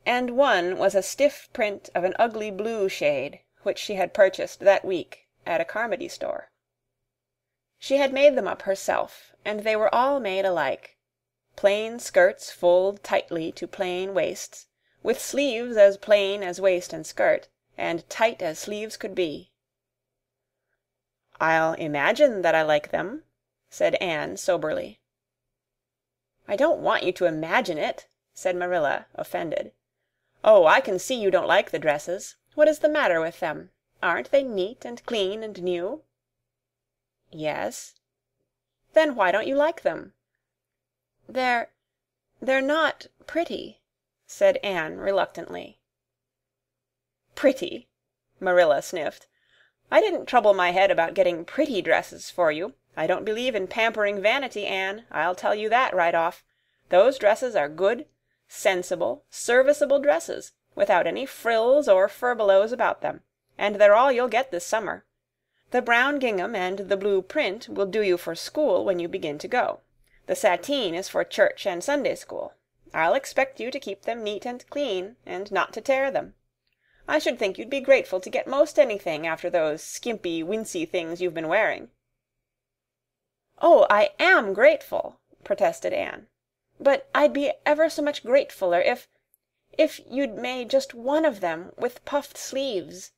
and one was a stiff print of an ugly blue shade, which she had purchased that week at a Carmody store. She had made them up herself, and they were all made alike. Plain skirts fulled tightly to plain waists, with sleeves as plain as waist and skirt, and tight as sleeves could be. "I'll imagine that I like them," said Anne soberly. "I don't want you to imagine it," said Marilla, offended. "Oh, I can see you don't like the dresses. What is the matter with them? Aren't they neat and clean and new?" "Yes." "Then why don't you like them?" They're not pretty," said Anne reluctantly. "Pretty!" Marilla sniffed. "I didn't trouble my head about getting pretty dresses for you. I don't believe in pampering vanity, Anne. I'll tell you that right off. Those dresses are good, sensible, serviceable dresses, without any frills or furbelows about them, and they're all you'll get this summer. The brown gingham and the blue print will do you for school when you begin to go. The sateen is for church and Sunday school. I'll expect you to keep them neat and clean, and not to tear them. I should think you'd be grateful to get most anything after those skimpy, wincey things you've been wearing." "Oh, I am grateful," protested Anne. "But I'd be ever so much gratefuller if you'd made just one of them with puffed sleeves.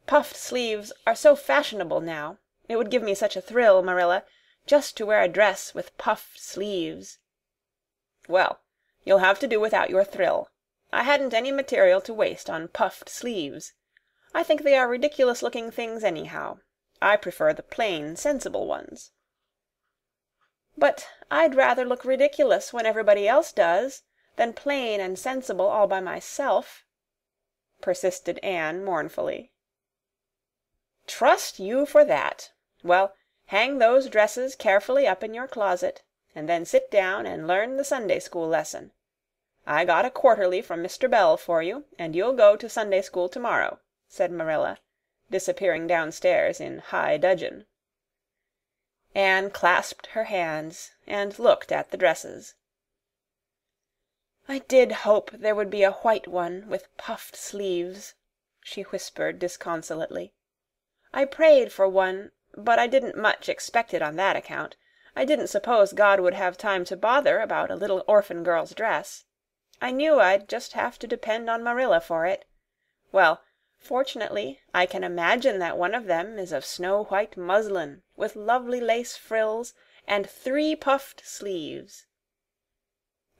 Puffed sleeves are so fashionable now. It would give me such a thrill, Marilla, just to wear a dress with puffed sleeves." "Well, you'll have to do without your thrill. I hadn't any material to waste on puffed sleeves. I think they are ridiculous-looking things anyhow. I prefer the plain, sensible ones." "But I'd rather look ridiculous when everybody else does. than plain and sensible all by myself," persisted Anne mournfully. "Trust you for that! Well, hang those dresses carefully up in your closet, and then sit down and learn the Sunday school lesson. I got a quarterly from Mr. Bell for you, and you'll go to Sunday school tomorrow," said Marilla, disappearing downstairs in high dudgeon. Anne clasped her hands and looked at the dresses. "I did hope there would be a white one with puffed sleeves," she whispered disconsolately. "I prayed for one, but I didn't much expect it on that account. I didn't suppose God would have time to bother about a little orphan girl's dress. I knew I'd just have to depend on Marilla for it. Well, fortunately, I can imagine that one of them is of snow-white muslin, with lovely lace frills, and 3 puffed sleeves."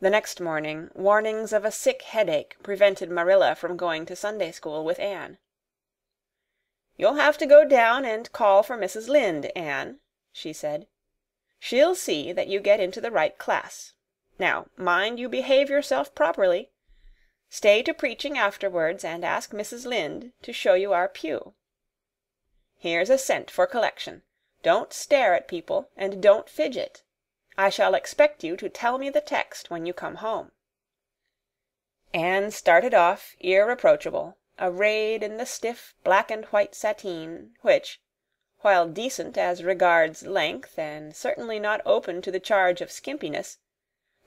The next morning, warnings of a sick headache prevented Marilla from going to Sunday school with Anne. "You'll have to go down and call for Mrs. Lynde, Anne," she said. "She'll see that you get into the right class. Now, mind you behave yourself properly. Stay to preaching afterwards and ask Mrs. Lynde to show you our pew. Here's a cent for collection. Don't stare at people, and don't fidget. I shall expect you to tell me the text when you come home." Anne started off irreproachable, arrayed in the stiff black and white sateen, which, while decent as regards length and certainly not open to the charge of skimpiness,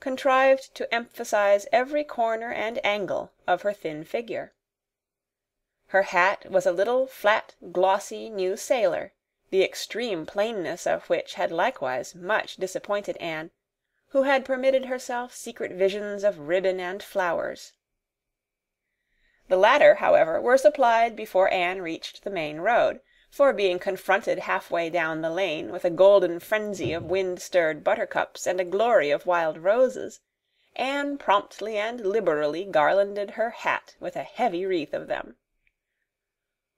contrived to emphasize every corner and angle of her thin figure. Her hat was a little flat, glossy new sailor, the extreme plainness of which had likewise much disappointed Anne, who had permitted herself secret visions of ribbon and flowers. The latter, however, were supplied before Anne reached the main road, for being confronted halfway down the lane with a golden frenzy of wind-stirred buttercups and a glory of wild roses, Anne promptly and liberally garlanded her hat with a heavy wreath of them.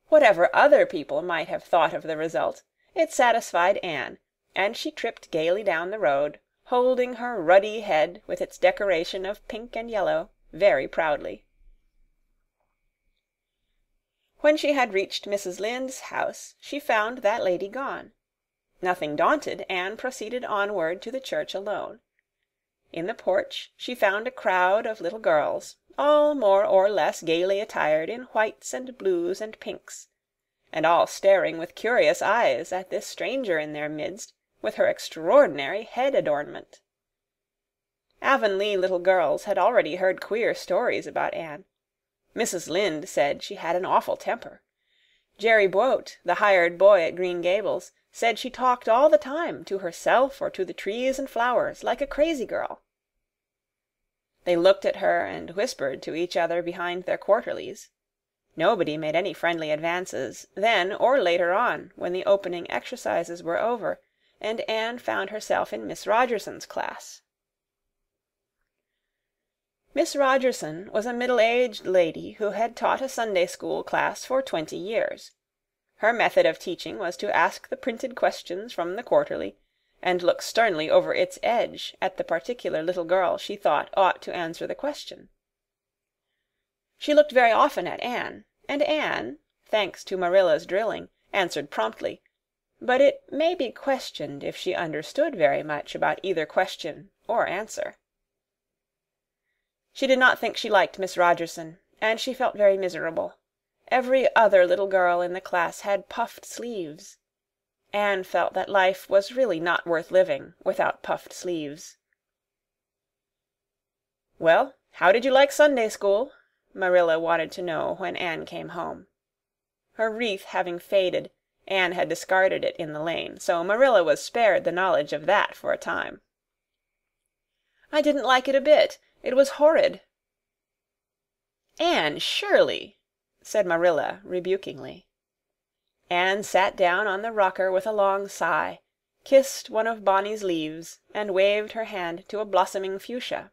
Whatever other people might have thought of the result, it satisfied Anne, and she tripped gaily down the road, holding her ruddy head with its decoration of pink and yellow very proudly. When she had reached Mrs. Lynde's house, she found that lady gone. Nothing daunted, Anne proceeded onward to the church alone. In the porch she found a crowd of little girls, all more or less gaily attired in whites and blues and pinks, and all staring with curious eyes at this stranger in their midst with her extraordinary head adornment. Avonlea little girls had already heard queer stories about Anne. Mrs. Lynde said she had an awful temper. Jerry Boute, the hired boy at Green Gables, said she talked all the time, to herself or to the trees and flowers, like a crazy girl. They looked at her and whispered to each other behind their quarterlies. Nobody made any friendly advances, then or later on, when the opening exercises were over, and Anne found herself in Miss Rogerson's class. Miss Rogerson was a middle-aged lady who had taught a Sunday school class for 20 years. Her method of teaching was to ask the printed questions from the quarterly, and look sternly over its edge at the particular little girl she thought ought to answer the question. She looked very often at Anne, and Anne, thanks to Marilla's drilling, answered promptly, but it may be questioned if she understood very much about either question or answer. She did not think she liked Miss Rogerson, and she felt very miserable. Every other little girl in the class had puffed sleeves. Anne felt that life was really not worth living without puffed sleeves. "Well, how did you like Sunday school?" Marilla wanted to know when Anne came home. Her wreath having faded, Anne had discarded it in the lane, so Marilla was spared the knowledge of that for a time. "I didn't like it a bit. It was horrid." "Anne Shirley!" said Marilla rebukingly. Anne sat down on the rocker with a long sigh, kissed one of Bonny's leaves, and waved her hand to a blossoming fuchsia.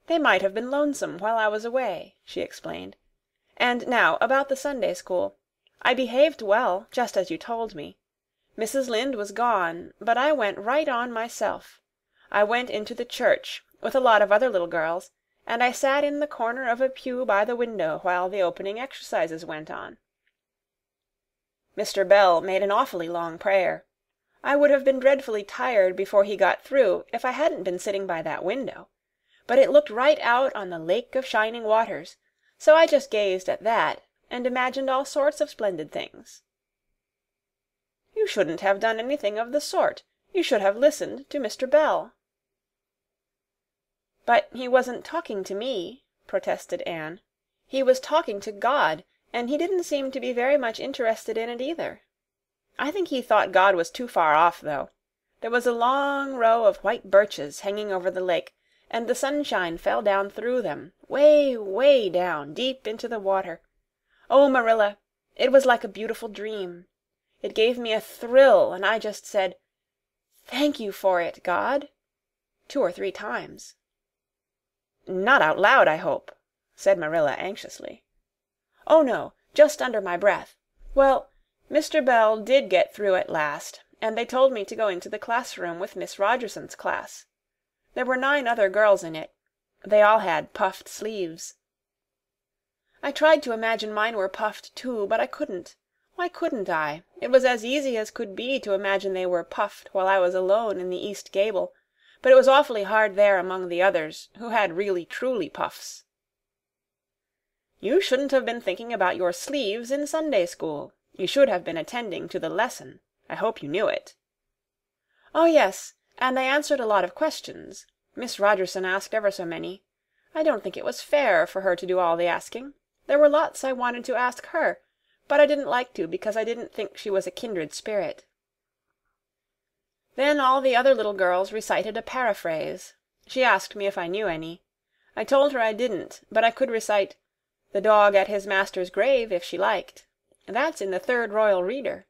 "They might have been lonesome while I was away," she explained. "And now about the Sunday school. I behaved well, just as you told me. Mrs. Lynde was gone, but I went right on myself. I went into the church, with a lot of other little girls, and I sat in the corner of a pew by the window while the opening exercises went on. Mr. Bell made an awfully long prayer. I would have been dreadfully tired before he got through if I hadn't been sitting by that window, but it looked right out on the lake of shining waters, so I just gazed at that and imagined all sorts of splendid things." "You shouldn't have done anything of the sort. You should have listened to Mr. Bell." "But he wasn't talking to me," protested Anne. "He was talking to God, and he didn't seem to be very much interested in it either. I think he thought God was too far off, though. There was a long row of white birches hanging over the lake, and the sunshine fell down through them, way, way down, deep into the water. Oh, Marilla, it was like a beautiful dream. It gave me a thrill, and I just said, 'Thank you for it, God,' 2 or 3 times." "Not out loud, I hope," said Marilla anxiously. "Oh, no, just under my breath. Well, Mr. Bell did get through at last, and they told me to go into the classroom with Miss Rogerson's class. There were 9 other girls in it. They all had puffed sleeves. I tried to imagine mine were puffed too, but I couldn't. Why couldn't I? It was as easy as could be to imagine they were puffed while I was alone in the east gable, but it was awfully hard there among the others, who had really truly puffs." "You shouldn't have been thinking about your sleeves in Sunday school. You should have been attending to the lesson. I hope you knew it." "Oh, yes, and I answered a lot of questions. Miss Rogerson asked ever so many. I don't think it was fair for her to do all the asking. There were lots I wanted to ask her, but I didn't like to because I didn't think she was a kindred spirit." Then all the other little girls recited a paraphrase. She asked me if I knew any. I told her I didn't, but I could recite "The Dog at His Master's Grave" if she liked. That's in the 3rd Royal Reader.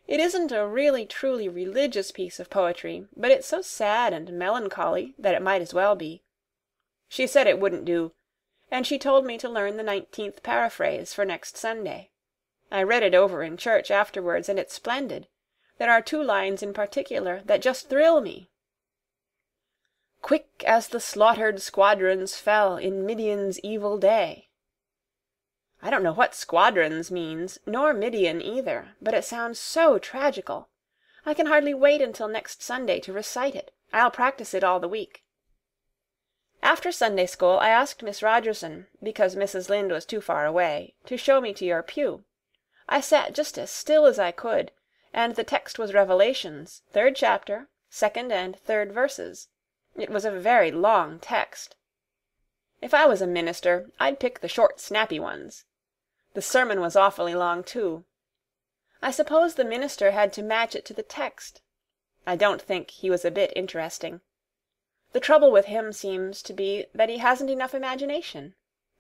It isn't a really truly religious piece of poetry, but it's so sad and melancholy that it might as well be. She said it wouldn't do, and she told me to learn the 19th paraphrase for next Sunday. I read it over in church afterwards, and it's splendid. There are 2 lines in particular that just thrill me. "Quick as the slaughtered squadrons fell in Midian's evil day." I don't know what squadrons means, nor Midian either, but it sounds so tragical. I can hardly wait until next Sunday to recite it. I'll practice it all the week. After Sunday school I asked Miss Rogerson, because Mrs. Lynde was too far away, to show me to your pew. I sat just as still as I could, and the text was Revelations, 3rd chapter, 2nd and 3rd verses. It was a very long text. If I was a minister, I'd pick the short, snappy ones. The sermon was awfully long, too. I suppose the minister had to match it to the text. I don't think he was a bit interesting. The trouble with him seems to be that he hasn't enough imagination.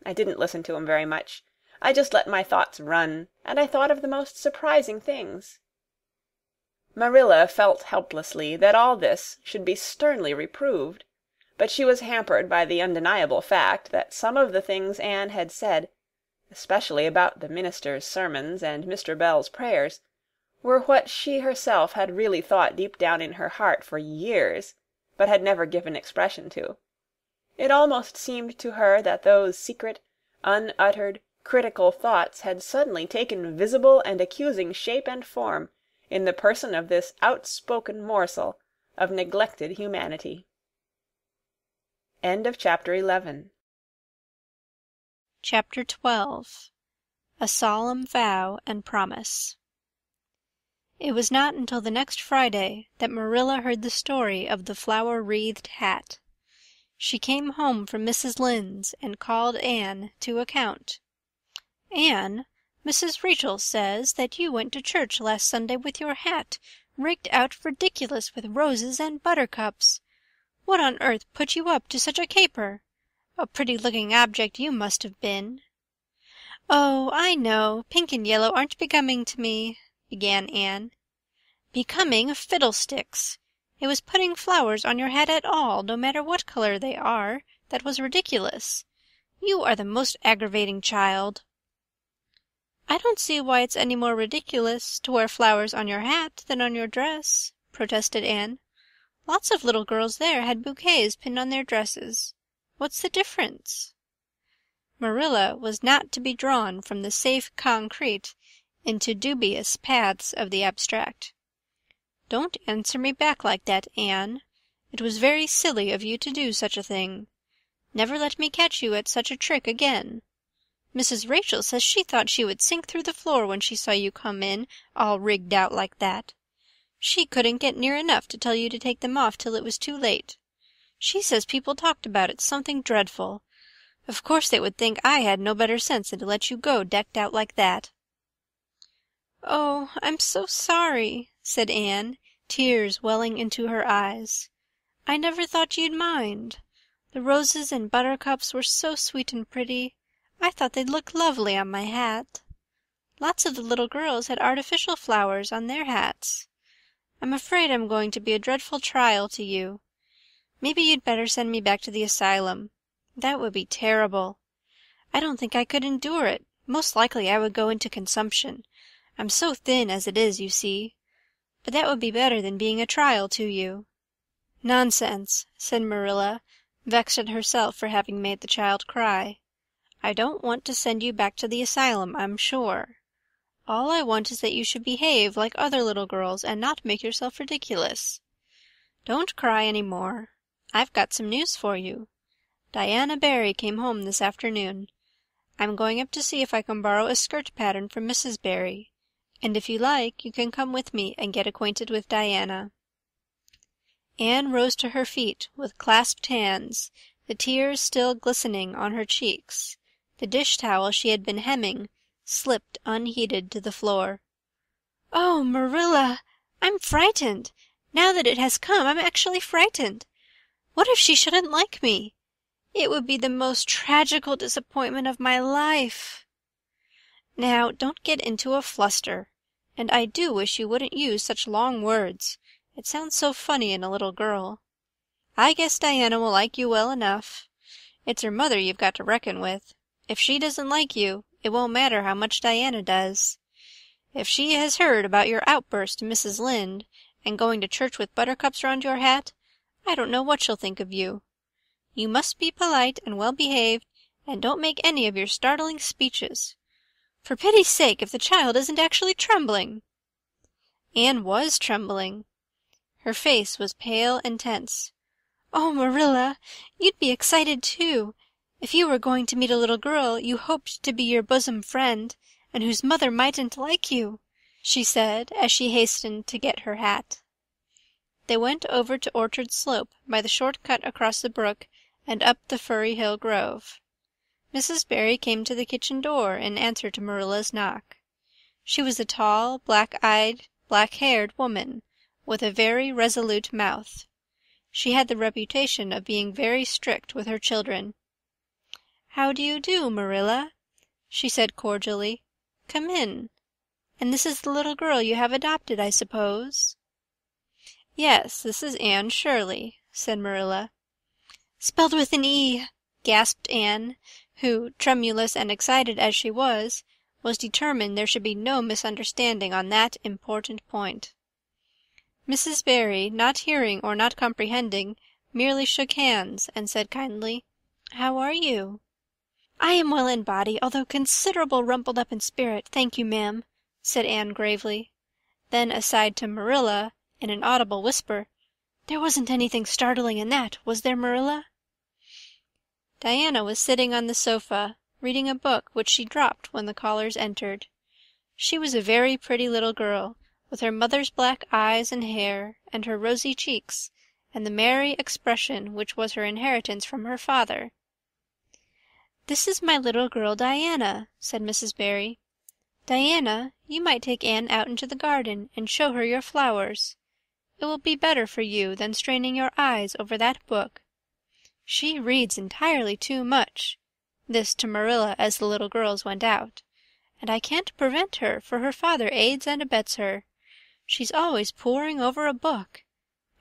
I didn't listen to him very much. I just let my thoughts run, and I thought of the most surprising things. Marilla felt helplessly that all this should be sternly reproved, but she was hampered by the undeniable fact that some of the things Anne had said, especially about the minister's sermons and Mr. Bell's prayers, were what she herself had really thought deep down in her heart for years, but had never given expression to. It almost seemed to her that those secret, unuttered, critical thoughts had suddenly taken visible and accusing shape and form in the person of this outspoken morsel of neglected humanity. End of Chapter 11. Chapter 12. A Solemn Vow and Promise. It was not until the next Friday that Marilla heard the story of the flower-wreathed hat. She came home from Mrs. Lynde's and called Anne to account. "Anne, Mrs. Rachel says that you went to church last Sunday with your hat rigged out ridiculous with roses and buttercups. What on earth put you up to such a caper? A pretty-looking object you must have been." "Oh, I know, pink and yellow aren't becoming to me," began Anne. "Becoming fiddlesticks! It was putting flowers on your hat at all, no matter what color they are, that was ridiculous. You are the most aggravating child." "I don't see why it's any more ridiculous to wear flowers on your hat than on your dress," protested Anne. Lots of little girls there had bouquets pinned on their dresses. What's the difference?" Marilla was not to be drawn from the safe concrete into dubious paths of the abstract. "Don't answer me back like that, Anne. It was very silly of you to do such a thing. Never let me catch you at such a trick again. Mrs. Rachel says she thought she would sink through the floor when she saw you come in, all rigged out like that. She couldn't get near enough to tell you to take them off till it was too late. She says people talked about it something dreadful. Of course they would think I had no better sense than to let you go decked out like that." "Oh, I'm so sorry," said Anne, tears welling into her eyes. "I never thought you'd mind. The roses and buttercups were so sweet and pretty. I thought they'd look lovely on my hat. Lots of the little girls had artificial flowers on their hats. I'm afraid I'm going to be a dreadful trial to you. Maybe you'd better send me back to the asylum. That would be terrible. I don't think I could endure it. Most likely I would go into consumption. I'm so thin as it is, you see. But that would be better than being a trial to you." "Nonsense," said Marilla, vexed at herself for having made the child cry. "I don't want to send you back to the asylum, I'm sure. All I want is that you should behave like other little girls and not make yourself ridiculous. Don't cry any more. I've got some news for you. Diana Barry came home this afternoon. I'm going up to see if I can borrow a skirt pattern from Mrs. Barry, and if you like you can come with me and get acquainted with Diana." Anne rose to her feet with clasped hands, the tears still glistening on her cheeks. The dish towel she had been hemming slipped unheeded to the floor. "Oh, Marilla, I'm frightened. Now that it has come, I'm actually frightened. What if she shouldn't like me? It would be the most tragical disappointment of my life." "Now, don't get into a fluster. And I do wish you wouldn't use such long words. It sounds so funny in a little girl. I guess Diana will like you well enough. It's her mother you've got to reckon with. If she doesn't like you, it won't matter how much Diana does. If she has heard about your outburst to Mrs. Lynde and going to church with buttercups round your hat, I don't know what she'll think of you. You must be polite and well-behaved, and don't make any of your startling speeches. For pity's sake, if the child isn't actually trembling!" Anne was trembling. Her face was pale and tense. "Oh, Marilla, you'd be excited too, if you were going to meet a little girl you hoped to be your bosom friend, and whose mother mightn't like you," she said, as she hastened to get her hat. They went over to Orchard Slope by the short cut across the brook and up the Furry Hill Grove. Mrs. Barry came to the kitchen door in answer to Marilla's knock. She was a tall, black-eyed, black-haired woman, with a very resolute mouth. She had the reputation of being very strict with her children. "How do you do, Marilla?" she said cordially. "Come in. And this is the little girl you have adopted, I suppose?" "Yes, this is Anne Shirley," said Marilla. "Spelled with an E," gasped Anne, who, tremulous and excited as she was determined there should be no misunderstanding on that important point. Mrs. Barry, not hearing or not comprehending, merely shook hands and said kindly, "How are you?" "I am well in body, although considerable rumpled up in spirit, thank you, ma'am," said Anne gravely. Then aside to Marilla, in an audible whisper, "There wasn't anything startling in that, was there, Marilla?" Diana was sitting on the sofa, reading a book which she dropped when the callers entered. She was a very pretty little girl, with her mother's black eyes and hair, and her rosy cheeks, and the merry expression which was her inheritance from her father. "This is my little girl Diana," said Mrs. Barry. "Diana, you might take Anne out into the garden and show her your flowers. It will be better for you than straining your eyes over that book. She reads entirely too much," this to Marilla as the little girls went out, "and I can't prevent her, for her father aids and abets her. She's always poring over a book.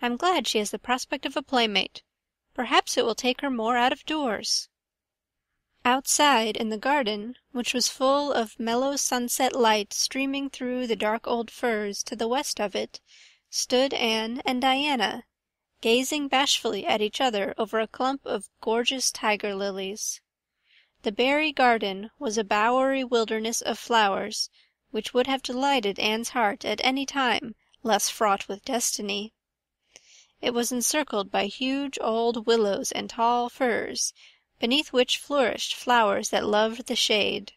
I'm glad she has the prospect of a playmate. Perhaps it will take her more out of doors." Outside in the garden, which was full of mellow sunset light streaming through the dark old firs to the west of it, stood Anne and Diana, gazing bashfully at each other over a clump of gorgeous tiger lilies. The berry garden was a bowery wilderness of flowers, which would have delighted Anne's heart at any time less fraught with destiny. It was encircled by huge old willows and tall firs, beneath which flourished flowers that loved the shade.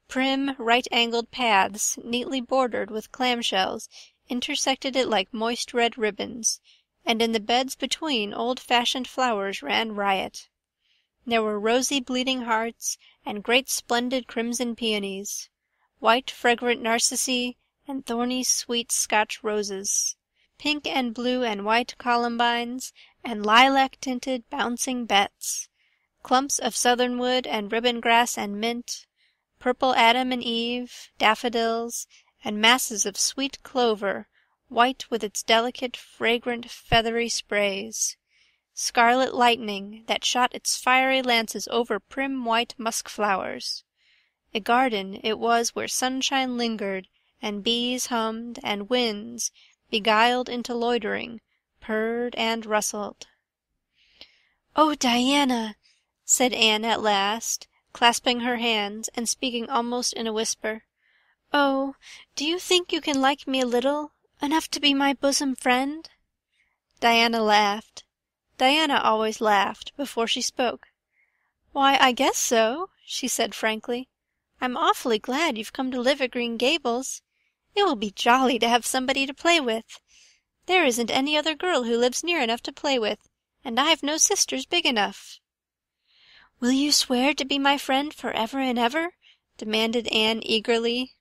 Prim, right-angled paths, neatly bordered with clamshells, intersected it like moist red ribbons, and in the beds between old-fashioned flowers ran riot. There were rosy bleeding hearts and great splendid crimson peonies, white fragrant narcissi and thorny sweet Scotch roses, pink and blue and white columbines and lilac-tinted bouncing bets, clumps of southernwood and ribbon grass and mint, purple Adam and Eve, daffodils, and masses of sweet clover, white with its delicate, fragrant, feathery sprays, scarlet lightning that shot its fiery lances over prim white musk flowers. A garden it was where sunshine lingered, and bees hummed, and winds, beguiled into loitering, purred and rustled. "Oh, Diana," said Anne at last, clasping her hands and speaking almost in a whisper. "Oh, do you think you can like me a little, enough to be my bosom friend?" Diana laughed. Diana always laughed before she spoke. "Why, I guess so," she said frankly. "I'm awfully glad you've come to live at Green Gables. It will be jolly to have somebody to play with. There isn't any other girl who lives near enough to play with, and I've no sisters big enough." "Will you swear to be my friend forever and ever?" demanded Anne eagerly.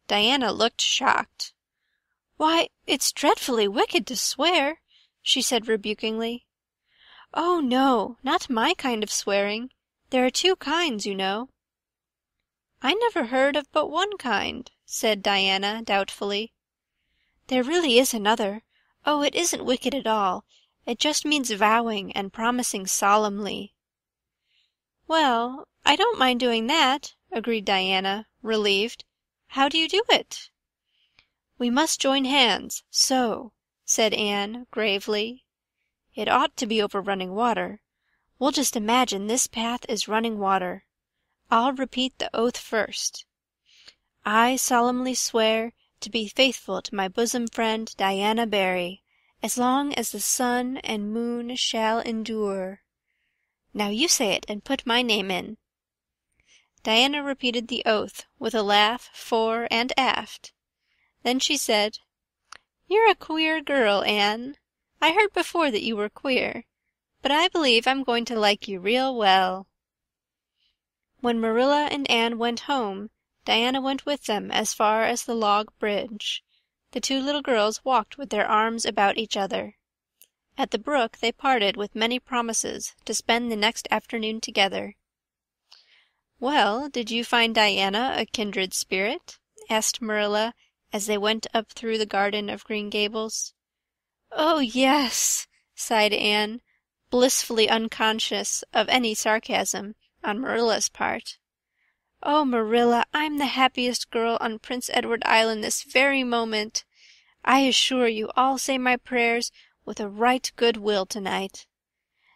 Diana looked shocked. "Why, it's dreadfully wicked to swear," she said rebukingly. "Oh, no, not my kind of swearing. There are two kinds, you know." "I never heard of but one kind," said Diana doubtfully. "There really is another. Oh, it isn't wicked at all. It just means vowing and promising solemnly." "Well, I don't mind doing that," agreed Diana, relieved. "How do you do it?" "We must join hands, so," said Anne gravely. "It ought to be over running water. We'll just imagine this path is running water. I'll repeat the oath first. I solemnly swear to be faithful to my bosom friend Diana Barry, as long as the sun and moon shall endure. Now you say it and put my name in." Diana repeated the oath with a laugh fore and aft. Then she said, "You're a queer girl, Anne. I heard before that you were queer, but I believe I'm going to like you real well." When Marilla and Anne went home, Diana went with them as far as the log bridge. The two little girls walked with their arms about each other. At the brook they parted with many promises to spend the next afternoon together. "Well, did you find Diana a kindred spirit?" asked Marilla, as they went up through the garden of Green Gables. "Oh, yes," sighed Anne, blissfully unconscious of any sarcasm on Marilla's part. "Oh, Marilla, I'm the happiest girl on Prince Edward Island this very moment. I assure you I'll say my prayers with a right good will tonight.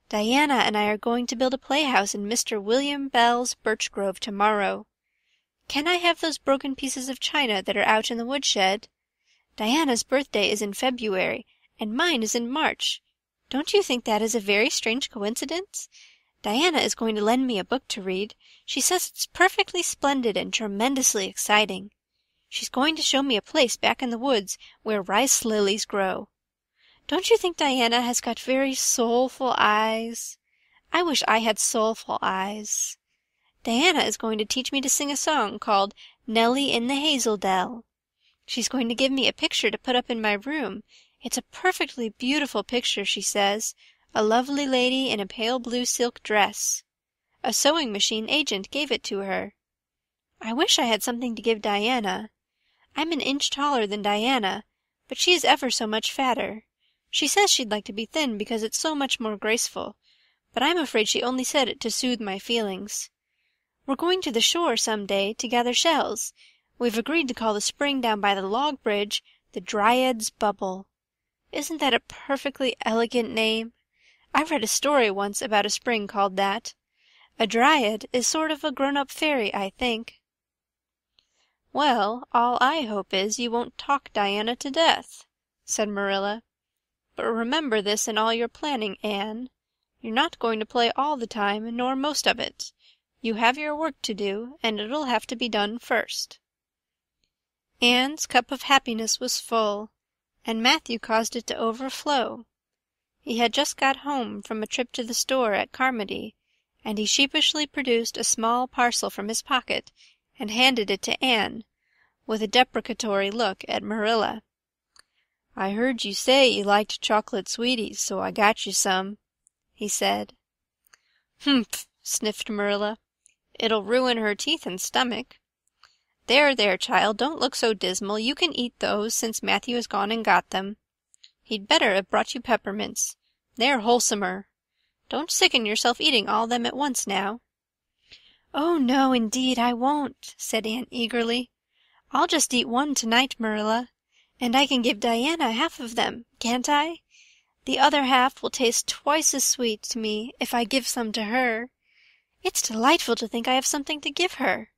Diana and I are going to build a playhouse in Mr. William Bell's birch grove tomorrow. Can I have those broken pieces of china that are out in the woodshed? Diana's birthday is in February, and mine is in March. Don't you think that is a very strange coincidence? Diana is going to lend me a book to read. She says it's perfectly splendid and tremendously exciting. She's going to show me a place back in the woods where rice lilies grow. Don't you think Diana has got very soulful eyes? I wish I had soulful eyes. Diana is going to teach me to sing a song called Nellie in the Hazel Dell. She's going to give me a picture to put up in my room. It's a perfectly beautiful picture, she says. A lovely lady in a pale blue silk dress. A sewing machine agent gave it to her. I wish I had something to give Diana. I'm an inch taller than Diana, but she is ever so much fatter. She says she'd like to be thin because it's so much more graceful, but I'm afraid she only said it to soothe my feelings. We're going to the shore some day to gather shells. We've agreed to call the spring down by the log bridge the Dryad's Bubble. Isn't that a perfectly elegant name? I read a story once about a spring called that. A dryad is sort of a grown-up fairy, I think." "Well, all I hope is you won't talk Diana to death," said Marilla. "But remember this in all your planning, Anne. You're not going to play all the time, nor most of it. You have your work to do, and it'll have to be done first." Anne's cup of happiness was full, and Matthew caused it to overflow. He had just got home from a trip to the store at Carmody, and he sheepishly produced a small parcel from his pocket and handed it to Anne, with a deprecatory look at Marilla. "I heard you say you liked chocolate sweeties, so I got you some," he said. "Humph," sniffed Marilla. "It'll ruin her teeth and stomach. There, there, child, don't look so dismal. You can eat those, since Matthew has gone and got them. He'd better have brought you peppermints. They're wholesomer. Don't sicken yourself eating all them at once now." "Oh, no, indeed, I won't," said Anne eagerly. "I'll just eat one tonight, Marilla. And I can give Diana half of them, can't I? The other half will taste twice as sweet to me if I give some to her. It's delightful to think I have something to give her."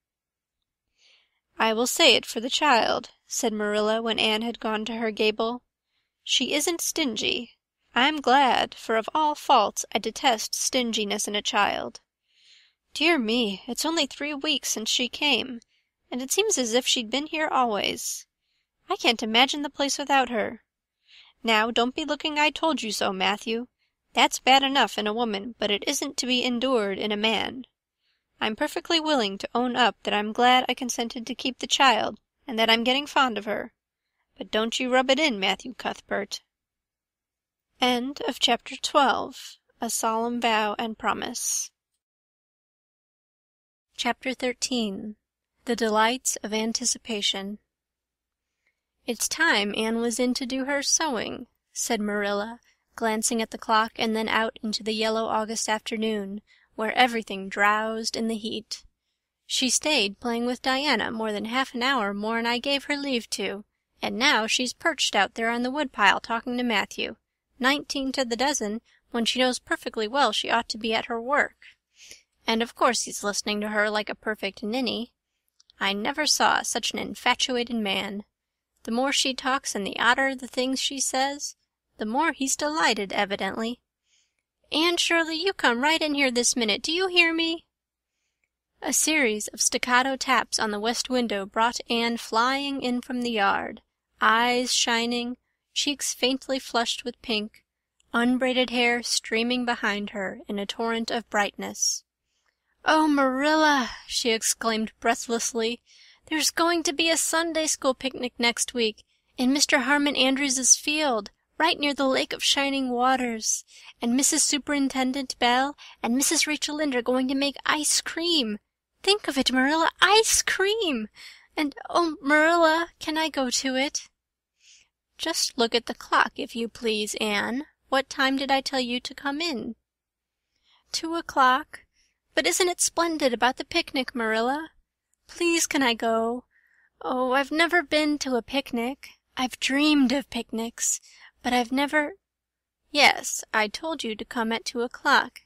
"I will say it for the child," said Marilla when Anne had gone to her gable. "She isn't stingy. I'm glad, for of all faults I detest stinginess in a child. Dear me, it's only 3 weeks since she came, and it seems as if she'd been here always. I can't imagine the place without her. Now, don't be looking I told you so, Matthew. That's bad enough in a woman, but it isn't to be endured in a man. I'm perfectly willing to own up that I'm glad I consented to keep the child, and that I'm getting fond of her. But don't you rub it in, Matthew Cuthbert." End of Chapter 12. A Solemn Vow and Promise. Chapter 13. The Delights of Anticipation. "It's time Anne was in to do her sewing," said Marilla, glancing at the clock and then out into the yellow August afternoon, where everything drowsed in the heat. "She stayed playing with Diana more than half an hour more'n I gave her leave to, and now she's perched out there on the woodpile talking to Matthew, 19 to the dozen, when she knows perfectly well she ought to be at her work. And of course he's listening to her like a perfect ninny. I never saw such an infatuated man. The more she talks and the odder the things she says, the more he's delighted, evidently. Anne Shirley, you come right in here this minute. Do you hear me?" A series of staccato taps on the west window brought Anne flying in from the yard, eyes shining, cheeks faintly flushed with pink, unbraided hair streaming behind her in a torrent of brightness. "Oh, Marilla," she exclaimed breathlessly, "there's going to be a Sunday school picnic next week in Mr. Harmon Andrews's field, right near the Lake of Shining Waters, and Mrs. Superintendent Bell and Mrs. Rachel Lynde are going to make ice cream. Think of it, Marilla, ice cream! And, oh, Marilla, can I go to it?" "Just look at the clock, if you please, Anne. What time did I tell you to come in?" 2 o'clock. But isn't it splendid about the picnic, Marilla? Please can I go? Oh, I've never been to a picnic. I've dreamed of picnics, but I've never— "Yes, I told you to come at 2 o'clock,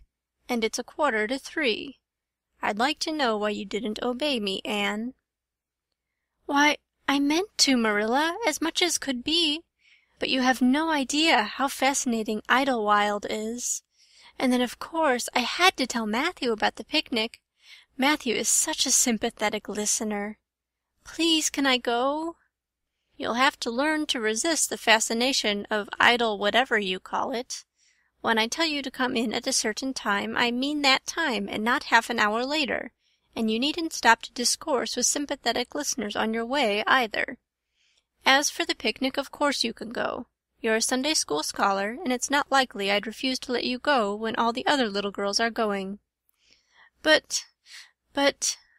and it's 2:45. I'd like to know why you didn't obey me, Anne." "Why, I meant to, Marilla, as much as could be. But you have no idea how fascinating Idlewild is. And then, of course, I had to tell Matthew about the picnic. Matthew is such a sympathetic listener. Please, can I go?" "You'll have to learn to resist the fascination of idle whatever you call it. When I tell you to come in at a certain time, I mean that time and not half an hour later, and you needn't stop to discourse with sympathetic listeners on your way, either. As for the picnic, of course you can go. You're a Sunday school scholar, and it's not likely I'd refuse to let you go when all the other little girls are going." But,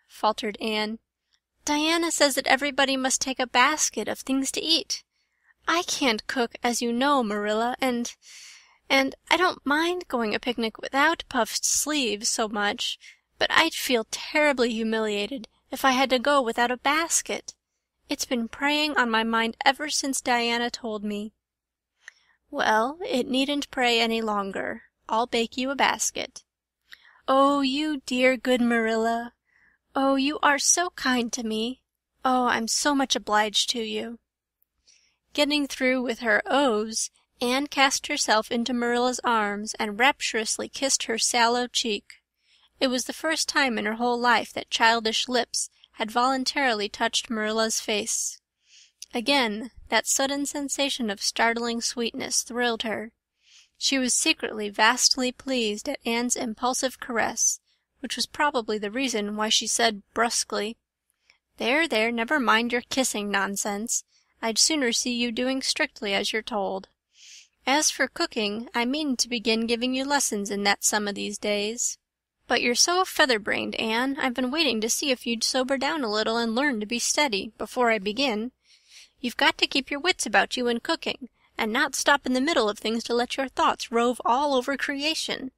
faltered Anne, "Diana says that everybody must take a basket of things to eat. I can't cook, as you know, Marilla, and I don't mind going a picnic without puffed sleeves so much, but I'd feel terribly humiliated if I had to go without a basket. It's been preying on my mind ever since Diana told me." Well, it needn't pray any longer. I'll bake you a basket. Oh, you dear good Marilla. Oh, you are so kind to me. Oh, I'm so much obliged to you." Getting through with her ohs, Anne cast herself into Marilla's arms and rapturously kissed her sallow cheek. It was the first time in her whole life that childish lips had voluntarily touched Marilla's face. Again, that sudden sensation of startling sweetness thrilled her. She was secretly vastly pleased at Anne's impulsive caress, which was probably the reason why she said brusquely, "There, there, never mind your kissing nonsense. I'd sooner see you doing strictly as you're told. As for cooking, I mean to begin giving you lessons in that some of these days. But you're so feather-brained, Anne, I've been waiting to see if you'd sober down a little and learn to be steady before I begin. You've got to keep your wits about you in cooking, and not stop in the middle of things to let your thoughts rove all over creation.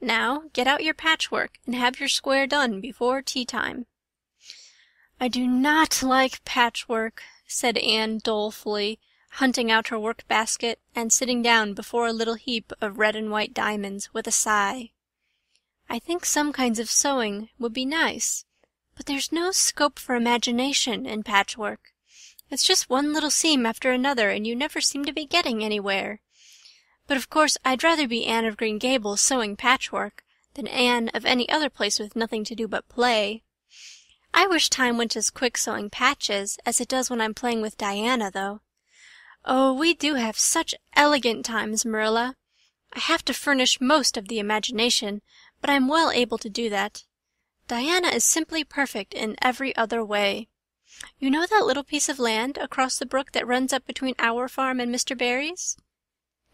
Now, get out your patchwork and have your square done before tea-time." "I do not like patchwork," said Anne dolefully, hunting out her work-basket and sitting down before a little heap of red and white diamonds with a sigh. "I think some kinds of sewing would be nice, but there's no scope for imagination in patchwork. It's just one little seam after another, and you never seem to be getting anywhere. But of course I'd rather be Anne of Green Gables sewing patchwork than Anne of any other place with nothing to do but play. I wish time went as quick sewing patches as it does when I'm playing with Diana, though. Oh, we do have such elegant times, Marilla. I have to furnish most of the imagination, but I'm well able to do that. Diana is simply perfect in every other way. You know that little piece of land across the brook that runs up between our farm and Mr. Barry's?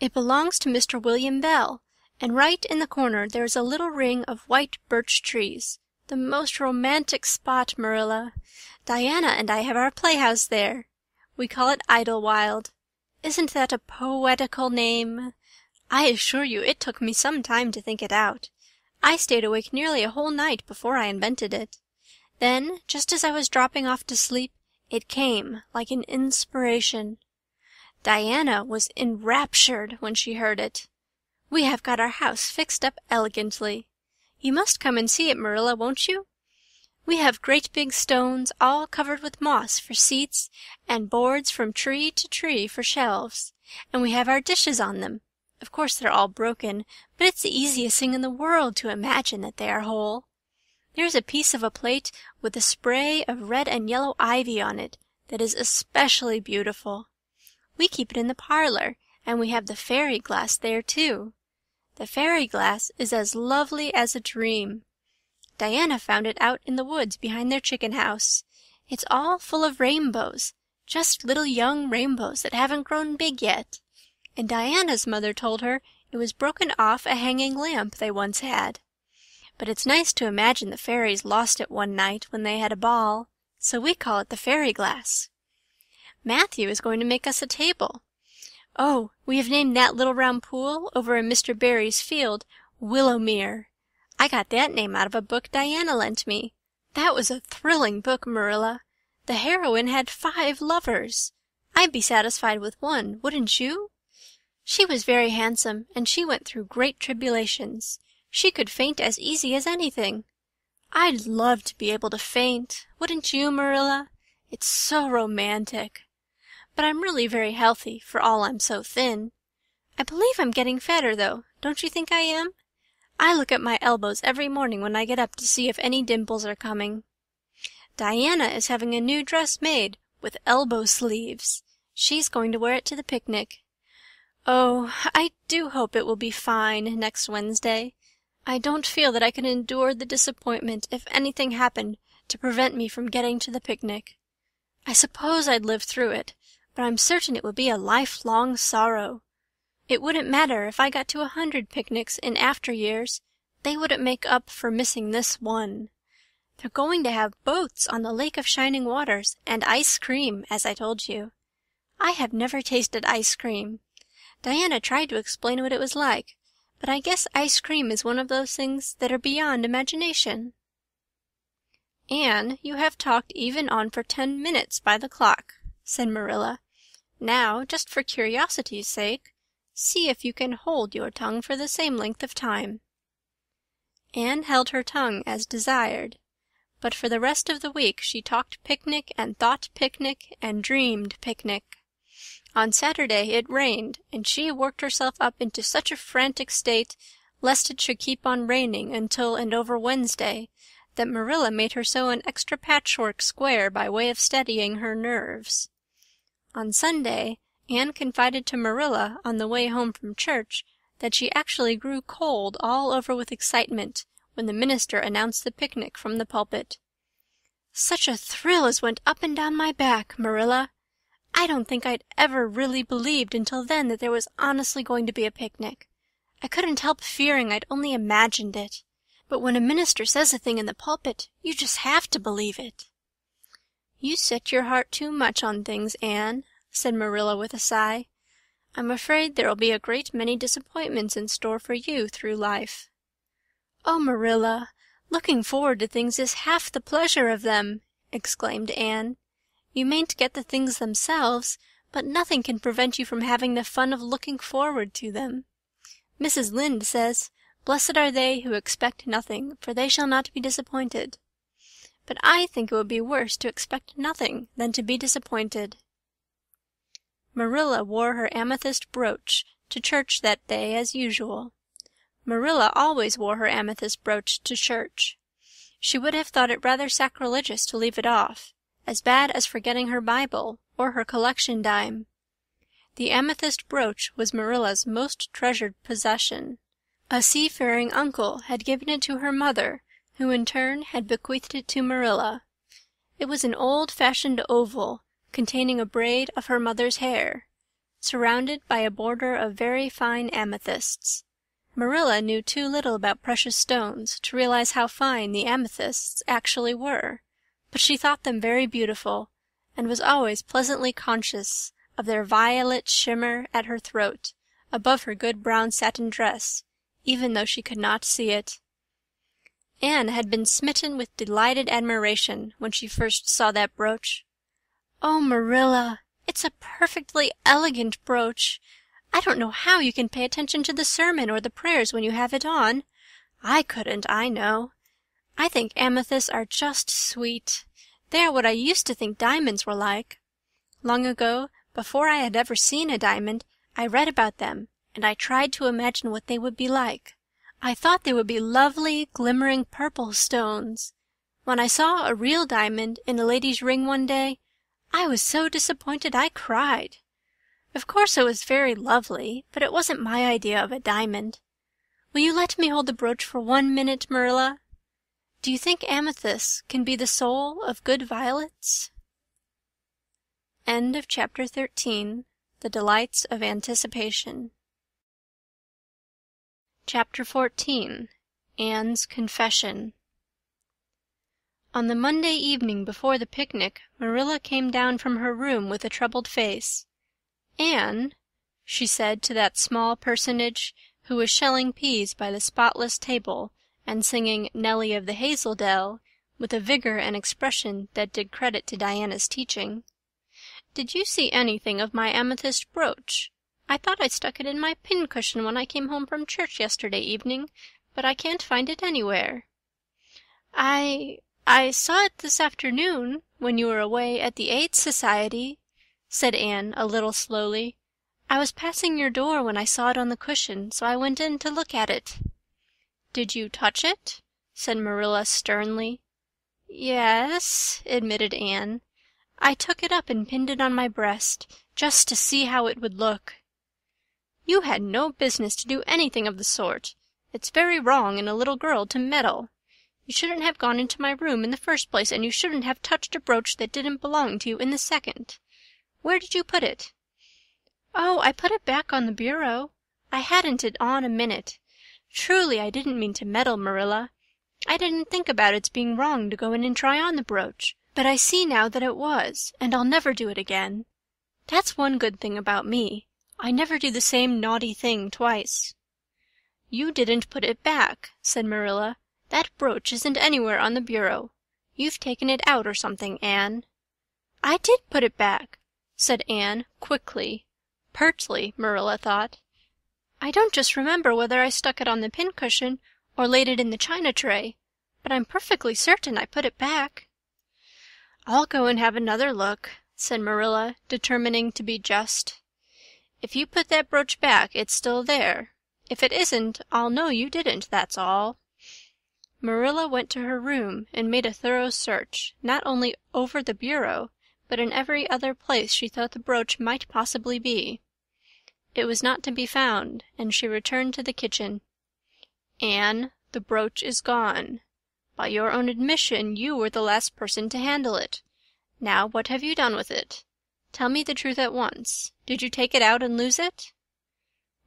It belongs to Mr. William Bell, and right in the corner there is a little ring of white birch trees. The most romantic spot, Marilla. Diana and I have our playhouse there. We call it Idlewild. Isn't that a poetical name? I assure you it took me some time to think it out. I stayed awake nearly a whole night before I invented it. Then, just as I was dropping off to sleep, it came like an inspiration. Diana was enraptured when she heard it. We have got our house fixed up elegantly. You must come and see it, Marilla, won't you? We have great big stones all covered with moss for seats and boards from tree to tree for shelves, and we have our dishes on them. Of course they're all broken, but it's the easiest thing in the world to imagine that they are whole. There's a piece of a plate with a spray of red and yellow ivy on it that is especially beautiful. We keep it in the parlor, and we have the fairy glass there, too. The fairy glass is as lovely as a dream. Diana found it out in the woods behind their chicken house. It's all full of rainbows, just little young rainbows that haven't grown big yet. And Diana's mother told her it was broken off a hanging lamp they once had. But it's nice to imagine the fairies lost it one night when they had a ball, so we call it the fairy glass. Matthew is going to make us a table. Oh, we have named that little round pool over in Mr. Barry's field Willowmere. I got that name out of a book Diana lent me. That was a thrilling book, Marilla. The heroine had 5 lovers. I'd be satisfied with one, wouldn't you? She was very handsome, and she went through great tribulations. She could faint as easy as anything. I'd love to be able to faint, wouldn't you, Marilla? It's so romantic. But I'm really very healthy, for all I'm so thin. I believe I'm getting fatter, though. Don't you think I am? I look at my elbows every morning when I get up to see if any dimples are coming. Diana is having a new dress made, with elbow sleeves. She's going to wear it to the picnic. Oh, I do hope it will be fine next Wednesday. I don't feel that I can endure the disappointment if anything happened to prevent me from getting to the picnic. I suppose I'd live through it, but I'm certain it would be a lifelong sorrow. It wouldn't matter if I got to 100 picnics in after years. They wouldn't make up for missing this one. They're going to have boats on the Lake of Shining Waters and ice cream, as I told you. I have never tasted ice cream. Diana tried to explain what it was like, but I guess ice cream is one of those things that are beyond imagination. Anne, you have talked even on for 10 minutes by the clock, said Marilla. Now, just for curiosity's sake, See if you can hold your tongue for the same length of time." Anne held her tongue as desired, but for the rest of the week she talked picnic and thought picnic and dreamed picnic. On Saturday it rained, and she worked herself up into such a frantic state lest it should keep on raining until and over Wednesday that Marilla made her sew an extra patchwork square by way of steadying her nerves. On Sunday Anne confided to Marilla on the way home from church that she actually grew cold all over with excitement when the minister announced the picnic from the pulpit. "Such a thrill as went up and down my back, Marilla. I don't think I'd ever really believed until then that there was honestly going to be a picnic. I couldn't help fearing I'd only imagined it. But when a minister says a thing in the pulpit, you just have to believe it." "You set your heart too much on things, Anne," said Marilla with a sigh. "I'm afraid there'll be a great many disappointments in store for you through life." "Oh, Marilla, looking forward to things is half the pleasure of them," exclaimed Anne. "You mayn't get the things themselves, but nothing can prevent you from having the fun of looking forward to them. Mrs. Lynde says, 'Blessed are they who expect nothing, for they shall not be disappointed.' But I think it would be worse to expect nothing than to be disappointed." Marilla wore her amethyst brooch to church that day as usual. Marilla always wore her amethyst brooch to church. She would have thought it rather sacrilegious to leave it off, as bad as forgetting her Bible or her collection dime. The amethyst brooch was Marilla's most treasured possession. A seafaring uncle had given it to her mother, who in turn had bequeathed it to Marilla. It was an old-fashioned oval, containing a braid of her mother's hair, surrounded by a border of very fine amethysts. Marilla knew too little about precious stones to realize how fine the amethysts actually were, but she thought them very beautiful, and was always pleasantly conscious of their violet shimmer at her throat, above her good brown satin dress, even though she could not see it. Anne had been smitten with delighted admiration when she first saw that brooch. "Oh, Marilla, it's a perfectly elegant brooch. I don't know how you can pay attention to the sermon or the prayers when you have it on. I couldn't, I know. I think amethysts are just sweet. They are what I used to think diamonds were like. Long ago, before I had ever seen a diamond, I read about them, and I tried to imagine what they would be like. I thought they would be lovely, glimmering purple stones. When I saw a real diamond in a lady's ring one day, I was so disappointed I cried. Of course it was very lovely, but it wasn't my idea of a diamond. Will you let me hold the brooch for 1 minute, Marilla? Do you think amethysts can be the soul of good violets?" End of Chapter 13. The Delights of Anticipation. Chapter 14. Anne's Confession. On the Monday evening before the picnic, Marilla came down from her room with a troubled face. "Anne," she said to that small personage who was shelling peas by the spotless table and singing Nellie of the Hazel Dell with a vigor and expression that did credit to Diana's teaching, "did you see anything of my amethyst brooch? I thought I stuck it in my pincushion when I came home from church yesterday evening, but I can't find it anywhere." I saw it this afternoon when you were away at the Aid Society," said Anne a little slowly. "I was passing your door when I saw it on the cushion, so I went in to look at it." "Did you touch it?" said Marilla sternly. "Yes," admitted Anne. "I took it up and pinned it on my breast, just to see how it would look." "You had no business to do anything of the sort. It's very wrong in a little girl to meddle. You shouldn't have gone into my room in the first place, and you shouldn't have touched a brooch that didn't belong to you in the second. Where did you put it?" "Oh, I put it back on the bureau. I hadn't it on a minute. Truly, I didn't mean to meddle, Marilla. I didn't think about its being wrong to go in and try on the brooch, but I see now that it was, and I'll never do it again. That's one good thing about me. I never do the same naughty thing twice." "You didn't put it back," said Marilla. "That brooch isn't anywhere on the bureau. You've taken it out or something, Anne." "I did put it back," said Anne quickly, pertly, Marilla thought. I don't just remember whether I stuck it on the pincushion or laid it in the china tray, but I'm perfectly certain I put it back." "I'll go and have another look," said Marilla, determining to be just. "If you put that brooch back, it's still there. If it isn't, I'll know you didn't, that's all." Marilla went to her room and made a thorough search, not only over the bureau, but in every other place she thought the brooch might possibly be. It was not to be found, and she returned to the kitchen. "Anne, the brooch is gone. By your own admission, you were the last person to handle it. Now, what have you done with it? Tell me the truth at once. Did you take it out and lose it?"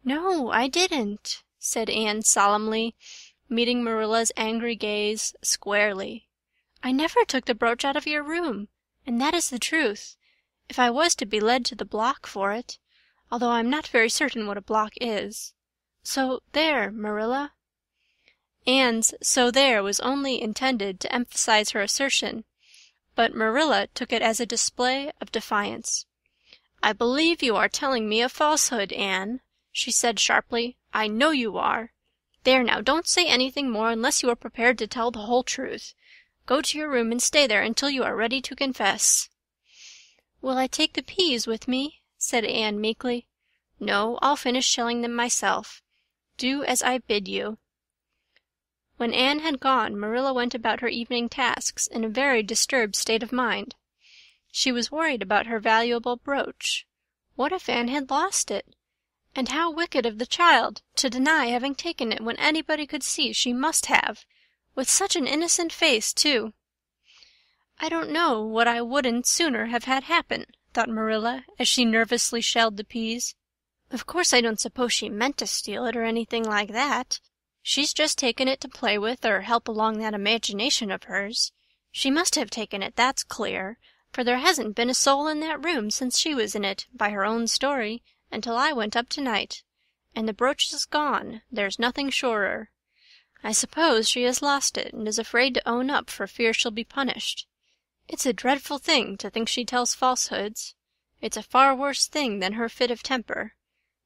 "No, I didn't," said Anne solemnly, meeting Marilla's angry gaze squarely. "I never took the brooch out of your room, and that is the truth, if I was to be led to the block for it, although I'm not very certain what a block is. So there, Marilla." Anne's "so there" was only intended to emphasize her assertion, but Marilla took it as a display of defiance. "I believe you are telling me a falsehood, Anne," she said sharply. "I know you are. There now, don't say anything more unless you are prepared to tell the whole truth. Go to your room and stay there until you are ready to confess." "Will I take the peas with me?" said Anne meekly. "No, I'll finish shelling them myself. Do as I bid you." When Anne had gone, Marilla went about her evening tasks in a very disturbed state of mind. She was worried about her valuable brooch. What if Anne had lost it? And how wicked of the child to deny having taken it when anybody could see she must have, with such an innocent face, too. "I don't know what I wouldn't sooner have had happen," thought Marilla, as she nervously shelled the peas. "Of course I don't suppose she meant to steal it or anything like that. She's just taken it to play with or help along that imagination of hers. She must have taken it, that's clear, for there hasn't been a soul in that room since she was in it, by her own story, until I went up tonight. And the brooch is gone, there's nothing surer. I suppose she has lost it and is afraid to own up for fear she'll be punished. It's a dreadful thing to think she tells falsehoods. It's a far worse thing than her fit of temper.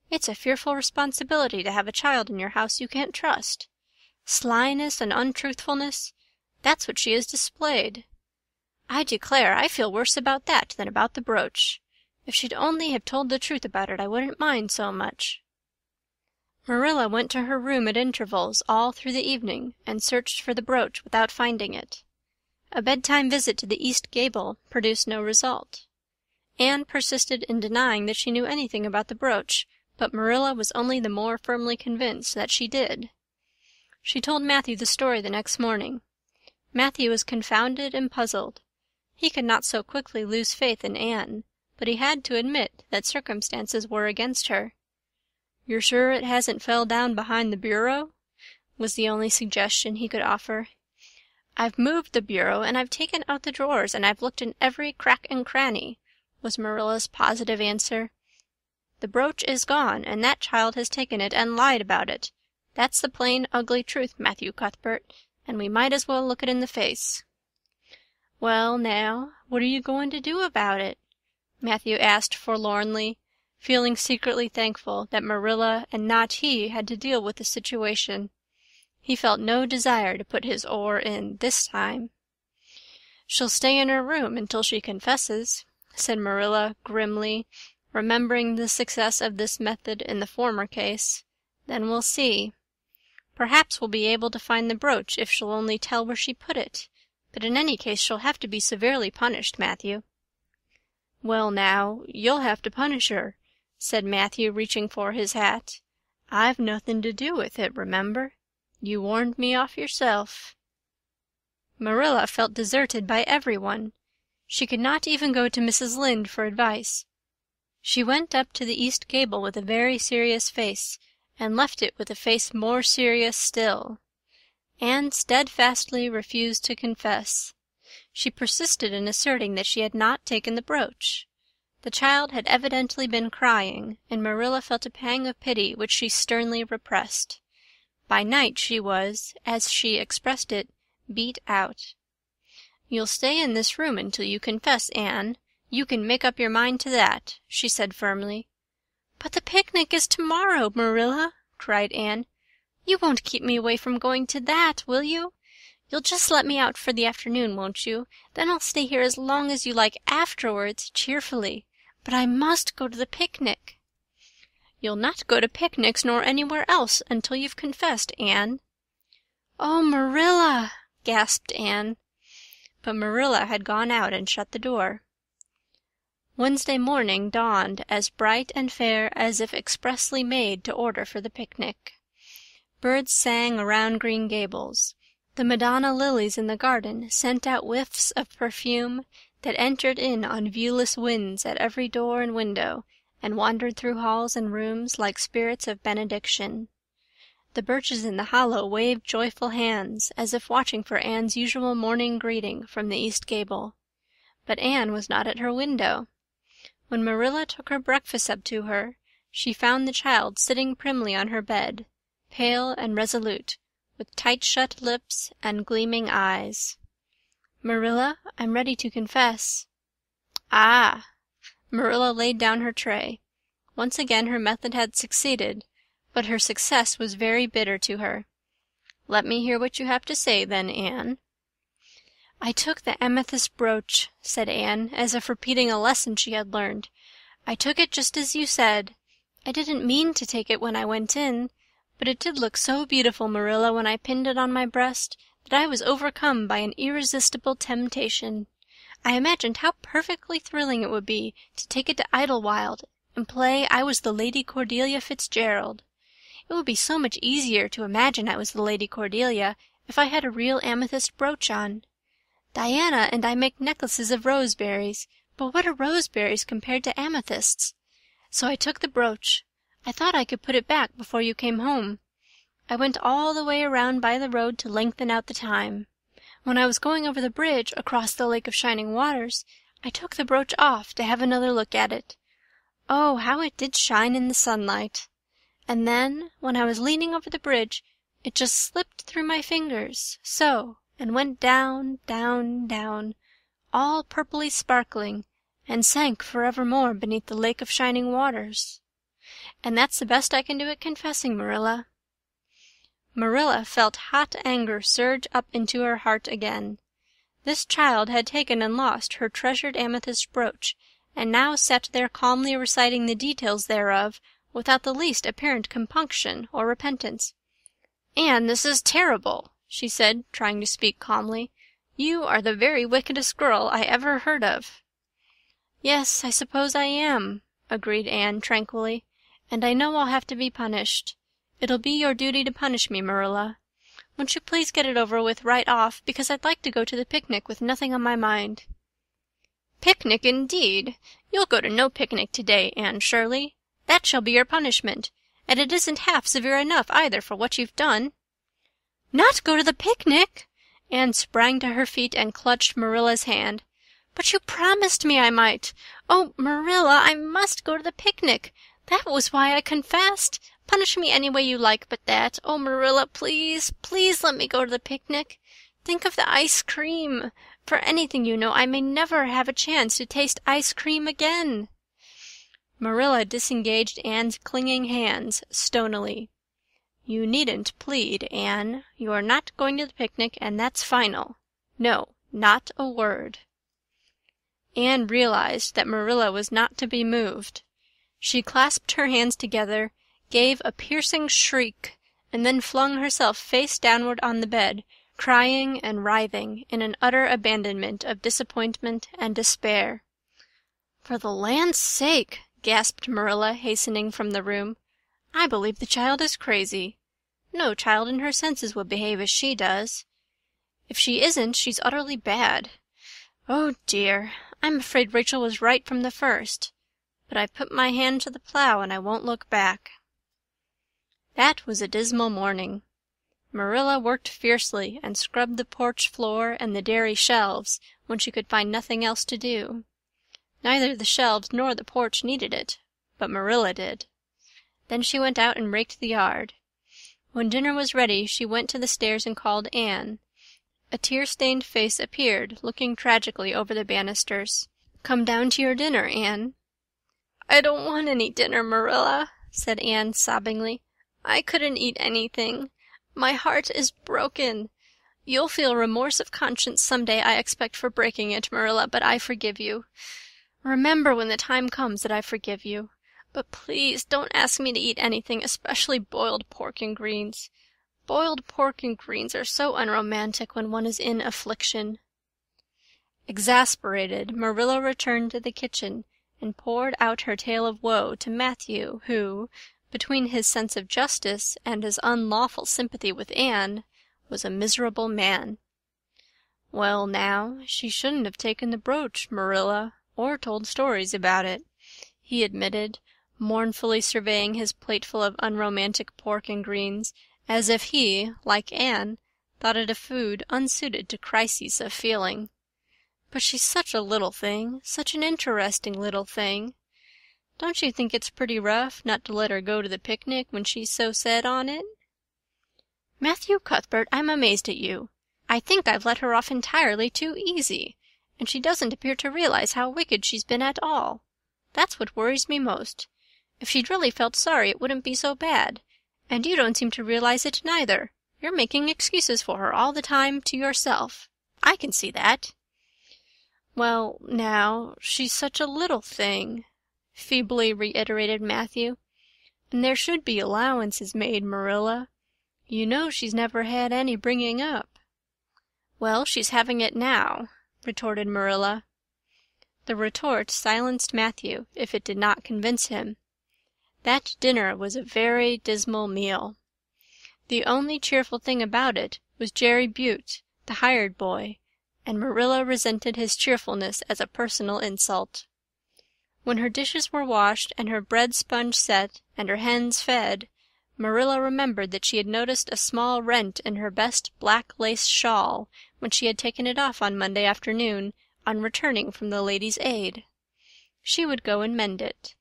It's a fearful responsibility to have a child in your house you can't trust. Slyness and untruthfulness, that's what she has displayed. I declare I feel worse about that than about the brooch. If she'd only have told the truth about it, I wouldn't mind so much." Marilla went to her room at intervals all through the evening and searched for the brooch without finding it. A bedtime visit to the east gable produced no result. Anne persisted in denying that she knew anything about the brooch, but Marilla was only the more firmly convinced that she did. She told Matthew the story the next morning. Matthew was confounded and puzzled. He could not so quickly lose faith in Anne, but he had to admit that circumstances were against her. "You're sure it hasn't fell down behind the bureau?" was the only suggestion he could offer. "I've moved the bureau, and I've taken out the drawers, and I've looked in every crack and cranny," was Marilla's positive answer. "The brooch is gone, and that child has taken it and lied about it. That's the plain, ugly truth, Matthew Cuthbert, and we might as well look it in the face." "Well, now, what are you going to do about it?" Matthew asked forlornly, feeling secretly thankful that Marilla and not he had to deal with the situation. He felt no desire to put his oar in this time. "She'll stay in her room until she confesses," said Marilla grimly, remembering the success of this method in the former case. "Then we'll see. Perhaps we'll be able to find the brooch if she'll only tell where she put it, but in any case she'll have to be severely punished, Matthew." "Well, now, you'll have to punish her," said Matthew, reaching for his hat. "I've nothing to do with it, remember. You warned me off yourself." Marilla felt deserted by everyone. She could not even go to Mrs. Lynde for advice. She went up to the east gable with a very serious face, and left it with a face more serious still. Anne steadfastly refused to confess. She persisted in asserting that she had not taken the brooch. The child had evidently been crying, and Marilla felt a pang of pity which she sternly repressed. By night she was, as she expressed it, beat out. "You'll stay in this room until you confess, Anne. You can make up your mind to that," she said firmly. "But the picnic is tomorrow, Marilla," cried Anne. "You won't keep me away from going to that, will you? You'll just let me out for the afternoon, won't you? Then I'll stay here as long as you like afterwards, cheerfully. But I must go to the picnic." "You'll not go to picnics nor anywhere else until you've confessed, Anne." "Oh, Marilla!" gasped Anne. But Marilla had gone out and shut the door. Wednesday morning dawned as bright and fair as if expressly made to order for the picnic. Birds sang around Green Gables. The Madonna lilies in the garden sent out whiffs of perfume that entered in on viewless winds at every door and window, and wandered through halls and rooms like spirits of benediction. The birches in the hollow waved joyful hands, as if watching for Anne's usual morning greeting from the east gable. But Anne was not at her window. When Marilla took her breakfast up to her, she found the child sitting primly on her bed, pale and resolute, with tight-shut lips and gleaming eyes. "Marilla, I'm ready to confess." "Ah!" Marilla laid down her tray. Once again her method had succeeded, but her success was very bitter to her. "Let me hear what you have to say, then, Anne." "I took the amethyst brooch," said Anne, as if repeating a lesson she had learned. "I took it just as you said. I didn't mean to take it when I went in, but it did look so beautiful, Marilla, when I pinned it on my breast, that I was overcome by an irresistible temptation. I imagined how perfectly thrilling it would be to take it to Idlewild and play I was the Lady Cordelia Fitzgerald. It would be so much easier to imagine I was the Lady Cordelia if I had a real amethyst brooch on. Diana and I make necklaces of roseberries, but what are roseberries compared to amethysts? So I took the brooch. I thought I could put it back before you came home. I went all the way around by the road to lengthen out the time. When I was going over the bridge across the Lake of Shining Waters, I took the brooch off to have another look at it. Oh, how it did shine in the sunlight! And then, when I was leaning over the bridge, it just slipped through my fingers, so, and went down, down, down, all purply sparkling, and sank forevermore beneath the Lake of Shining Waters. And that's the best I can do at confessing, Marilla." Marilla felt hot anger surge up into her heart again. This child had taken and lost her treasured amethyst brooch, and now sat there calmly reciting the details thereof without the least apparent compunction or repentance. "Anne, this is terrible," she said, trying to speak calmly. "You are the very wickedest girl I ever heard of." "Yes, I suppose I am," agreed Anne tranquilly, "and I know I'll have to be punished. It'll be your duty to punish me, Marilla. Won't you please get it over with right off, because I'd like to go to the picnic with nothing on my mind." "Picnic, indeed! You'll go to no picnic today, Anne Shirley. That shall be your punishment, and it isn't half severe enough either for what you've done." "Not go to the picnic!" Anne sprang to her feet and clutched Marilla's hand. "But you promised me I might. Oh, Marilla, I must go to the picnic. That was why I confessed. Punish me any way you like but that. Oh, Marilla, please, please let me go to the picnic. Think of the ice cream. For anything you know, I may never have a chance to taste ice cream again." Marilla disengaged Anne's clinging hands stonily. "You needn't plead, Anne. You are not going to the picnic, and that's final. No, not a word." Anne realized that Marilla was not to be moved. She clasped her hands together, gave a piercing shriek, and then flung herself face downward on the bed, crying and writhing in an utter abandonment of disappointment and despair. "For the land's sake," gasped Marilla, hastening from the room, "I believe the child is crazy. No child in her senses would behave as she does. If she isn't, she's utterly bad. Oh, dear, I'm afraid Rachel was right from the first. But I've put my hand to the plow and I won't look back." That was a dismal morning. Marilla worked fiercely and scrubbed the porch floor and the dairy shelves when she could find nothing else to do. Neither the shelves nor the porch needed it, but Marilla did. Then she went out and raked the yard. When dinner was ready, she went to the stairs and called Anne. A tear-stained face appeared, looking tragically over the banisters. "Come down to your dinner, Anne." "I don't want any dinner, Marilla," said Anne sobbingly. I couldn't eat anything. My heart is broken. You'll feel remorse of conscience some day, I expect, for breaking it, Marilla, but I forgive you. Remember when the time comes that I forgive you. But please don't ask me to eat anything, especially boiled pork and greens. Boiled pork and greens are so unromantic when one is in affliction." Exasperated, Marilla returned to the kitchen and poured out her tale of woe to Matthew, who, between his sense of justice and his unlawful sympathy with Anne, was a miserable man. "Well, now, she shouldn't have taken the brooch, Marilla, or told stories about it," he admitted, mournfully surveying his plateful of unromantic pork and greens, as if he, like Anne, thought it a food unsuited to crises of feeling. "But she's such a little thing, such an interesting little thing. Don't you think it's pretty rough not to let her go to the picnic when she's so set on it?" "Matthew Cuthbert, I'm amazed at you. I think I've let her off entirely too easy, and she doesn't appear to realize how wicked she's been at all. That's what worries me most. If she'd really felt sorry it wouldn't be so bad, and you don't seem to realize it neither. You're making excuses for her all the time to yourself. I can see that." "Well, now, she's such a little thing," feebly reiterated Matthew. "And there should be allowances made, Marilla. You know she's never had any bringing up." "Well, she's having it now," retorted Marilla. The retort silenced Matthew, if it did not convince him. That dinner was a very dismal meal. The only cheerful thing about it was Jerry Butte, the hired boy, and Marilla resented his cheerfulness as a personal insult. When her dishes were washed and her bread sponge set and her hens fed, Marilla remembered that she had noticed a small rent in her best black lace shawl when she had taken it off on Monday afternoon on returning from the Ladies' Aid. She would go and mend it.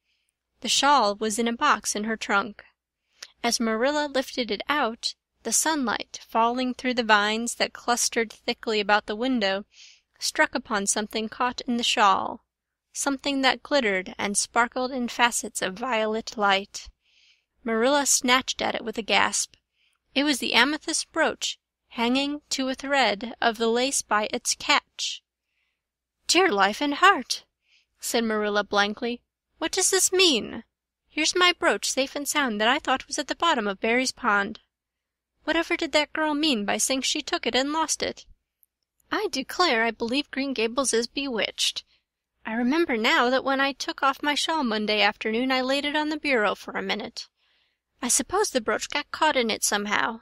The shawl was in a box in her trunk. As Marilla lifted it out, the sunlight, falling through the vines that clustered thickly about the window, struck upon something caught in the shawl, something that glittered and sparkled in facets of violet light. Marilla snatched at it with a gasp. It was the amethyst brooch, hanging to a thread of the lace by its catch. "Dear life and heart," said Marilla blankly, "what does this mean? Here's my brooch safe and sound that I thought was at the bottom of Barry's pond. Whatever did that girl mean by saying she took it and lost it? I declare I believe Green Gables is bewitched. I remember now that when I took off my shawl Monday afternoon I laid it on the bureau for a minute. I suppose the brooch got caught in it somehow.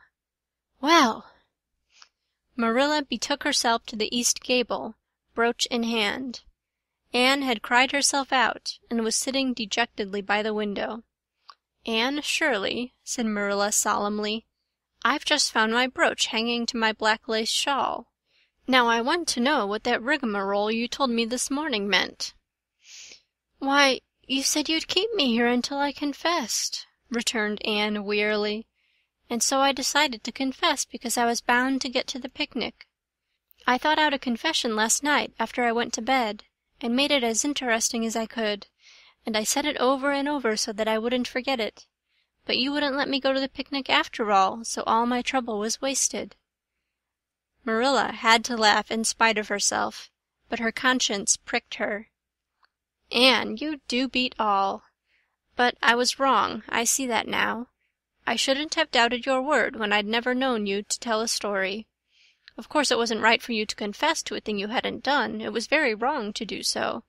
Well!" Marilla betook herself to the east gable, brooch in hand. Anne had cried herself out and was sitting dejectedly by the window. "Anne Shirley," said Marilla solemnly, "I've just found my brooch hanging to my black lace shawl. Now I want to know what that rigmarole you told me this morning meant." "Why, you said you'd keep me here until I confessed," returned Anne wearily, "and so I decided to confess because I was bound to get to the picnic. I thought out a confession last night after I went to bed, and made it as interesting as I could, and I said it over and over so that I wouldn't forget it. But you wouldn't let me go to the picnic after all, so all my trouble was wasted." Marilla had to laugh in spite of herself, but her conscience pricked her. "Anne, you do beat all. But I was wrong, I see that now. I shouldn't have doubted your word when I'd never known you to tell a story. Of course it wasn't right for you to confess to a thing you hadn't done. It was very wrong to do so.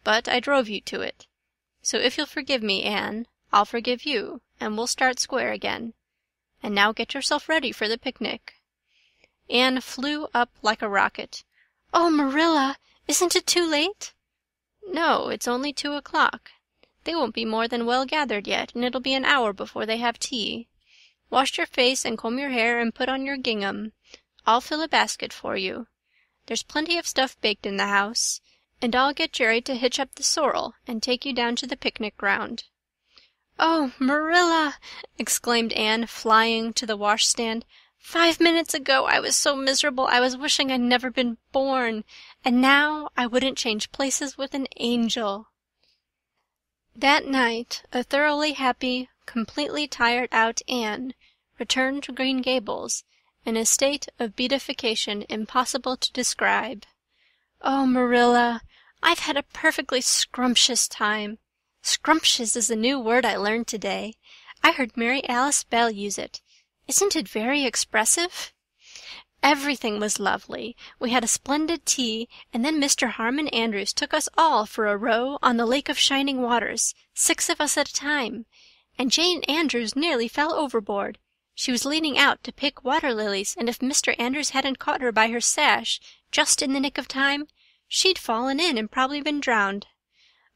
But I drove you to it. So if you'll forgive me, Anne, I'll forgive you, and we'll start square again. And now get yourself ready for the picnic." Anne flew up like a rocket. "Oh, Marilla, isn't it too late?" "No, it's only 2:00. They won't be more than well gathered yet, and it'll be an hour before they have tea. Wash your face and comb your hair and put on your gingham. I'll fill a basket for you. There's plenty of stuff baked in the house, and I'll get Jerry to hitch up the sorrel and take you down to the picnic ground." "Oh, Marilla!" exclaimed Anne, flying to the washstand. "5 minutes ago I was so miserable I was wishing I'd never been born, and now I wouldn't change places with an angel." That night a thoroughly happy, completely tired out Anne returned to Green Gables in a state of beatification impossible to describe. "Oh, Marilla, I've had a perfectly scrumptious time. Scrumptious is a new word I learned today. I heard Mary Alice Bell use it. Isn't it very expressive? Everything was lovely. We had a splendid tea, and then Mr. Harmon Andrews took us all for a row on the Lake of Shining Waters, 6 of us at a time. And Jane Andrews nearly fell overboard. She was leaning out to pick water lilies, and if Mr. Andrews hadn't caught her by her sash just in the nick of time, she'd fallen in and probably been drowned.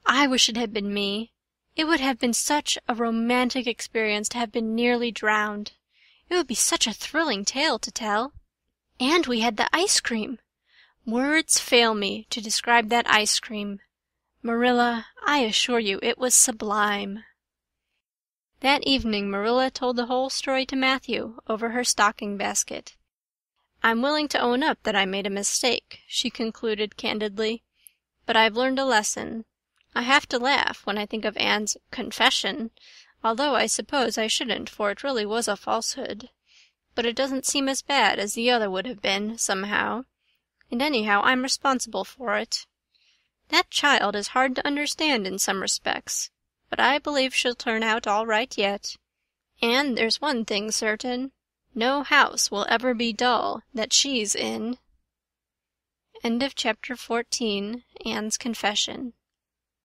I wish it had been me. It would have been such a romantic experience to have been nearly drowned. It would be such a thrilling tale to tell. And we had the ice cream. Words fail me to describe that ice cream. Marilla, I assure you it was sublime." That evening Marilla told the whole story to Matthew over her stocking basket. "I'm willing to own up that I made a mistake," she concluded candidly, "but I've learned a lesson. I have to laugh when I think of Anne's confession, although I suppose I shouldn't, for it really was a falsehood. But it doesn't seem as bad as the other would have been, somehow. And anyhow, I'm responsible for it. That child is hard to understand in some respects, but I believe she'll turn out all right yet. And there's one thing certain. No house will ever be dull that she's in." End of Chapter 14. Anne's Confession.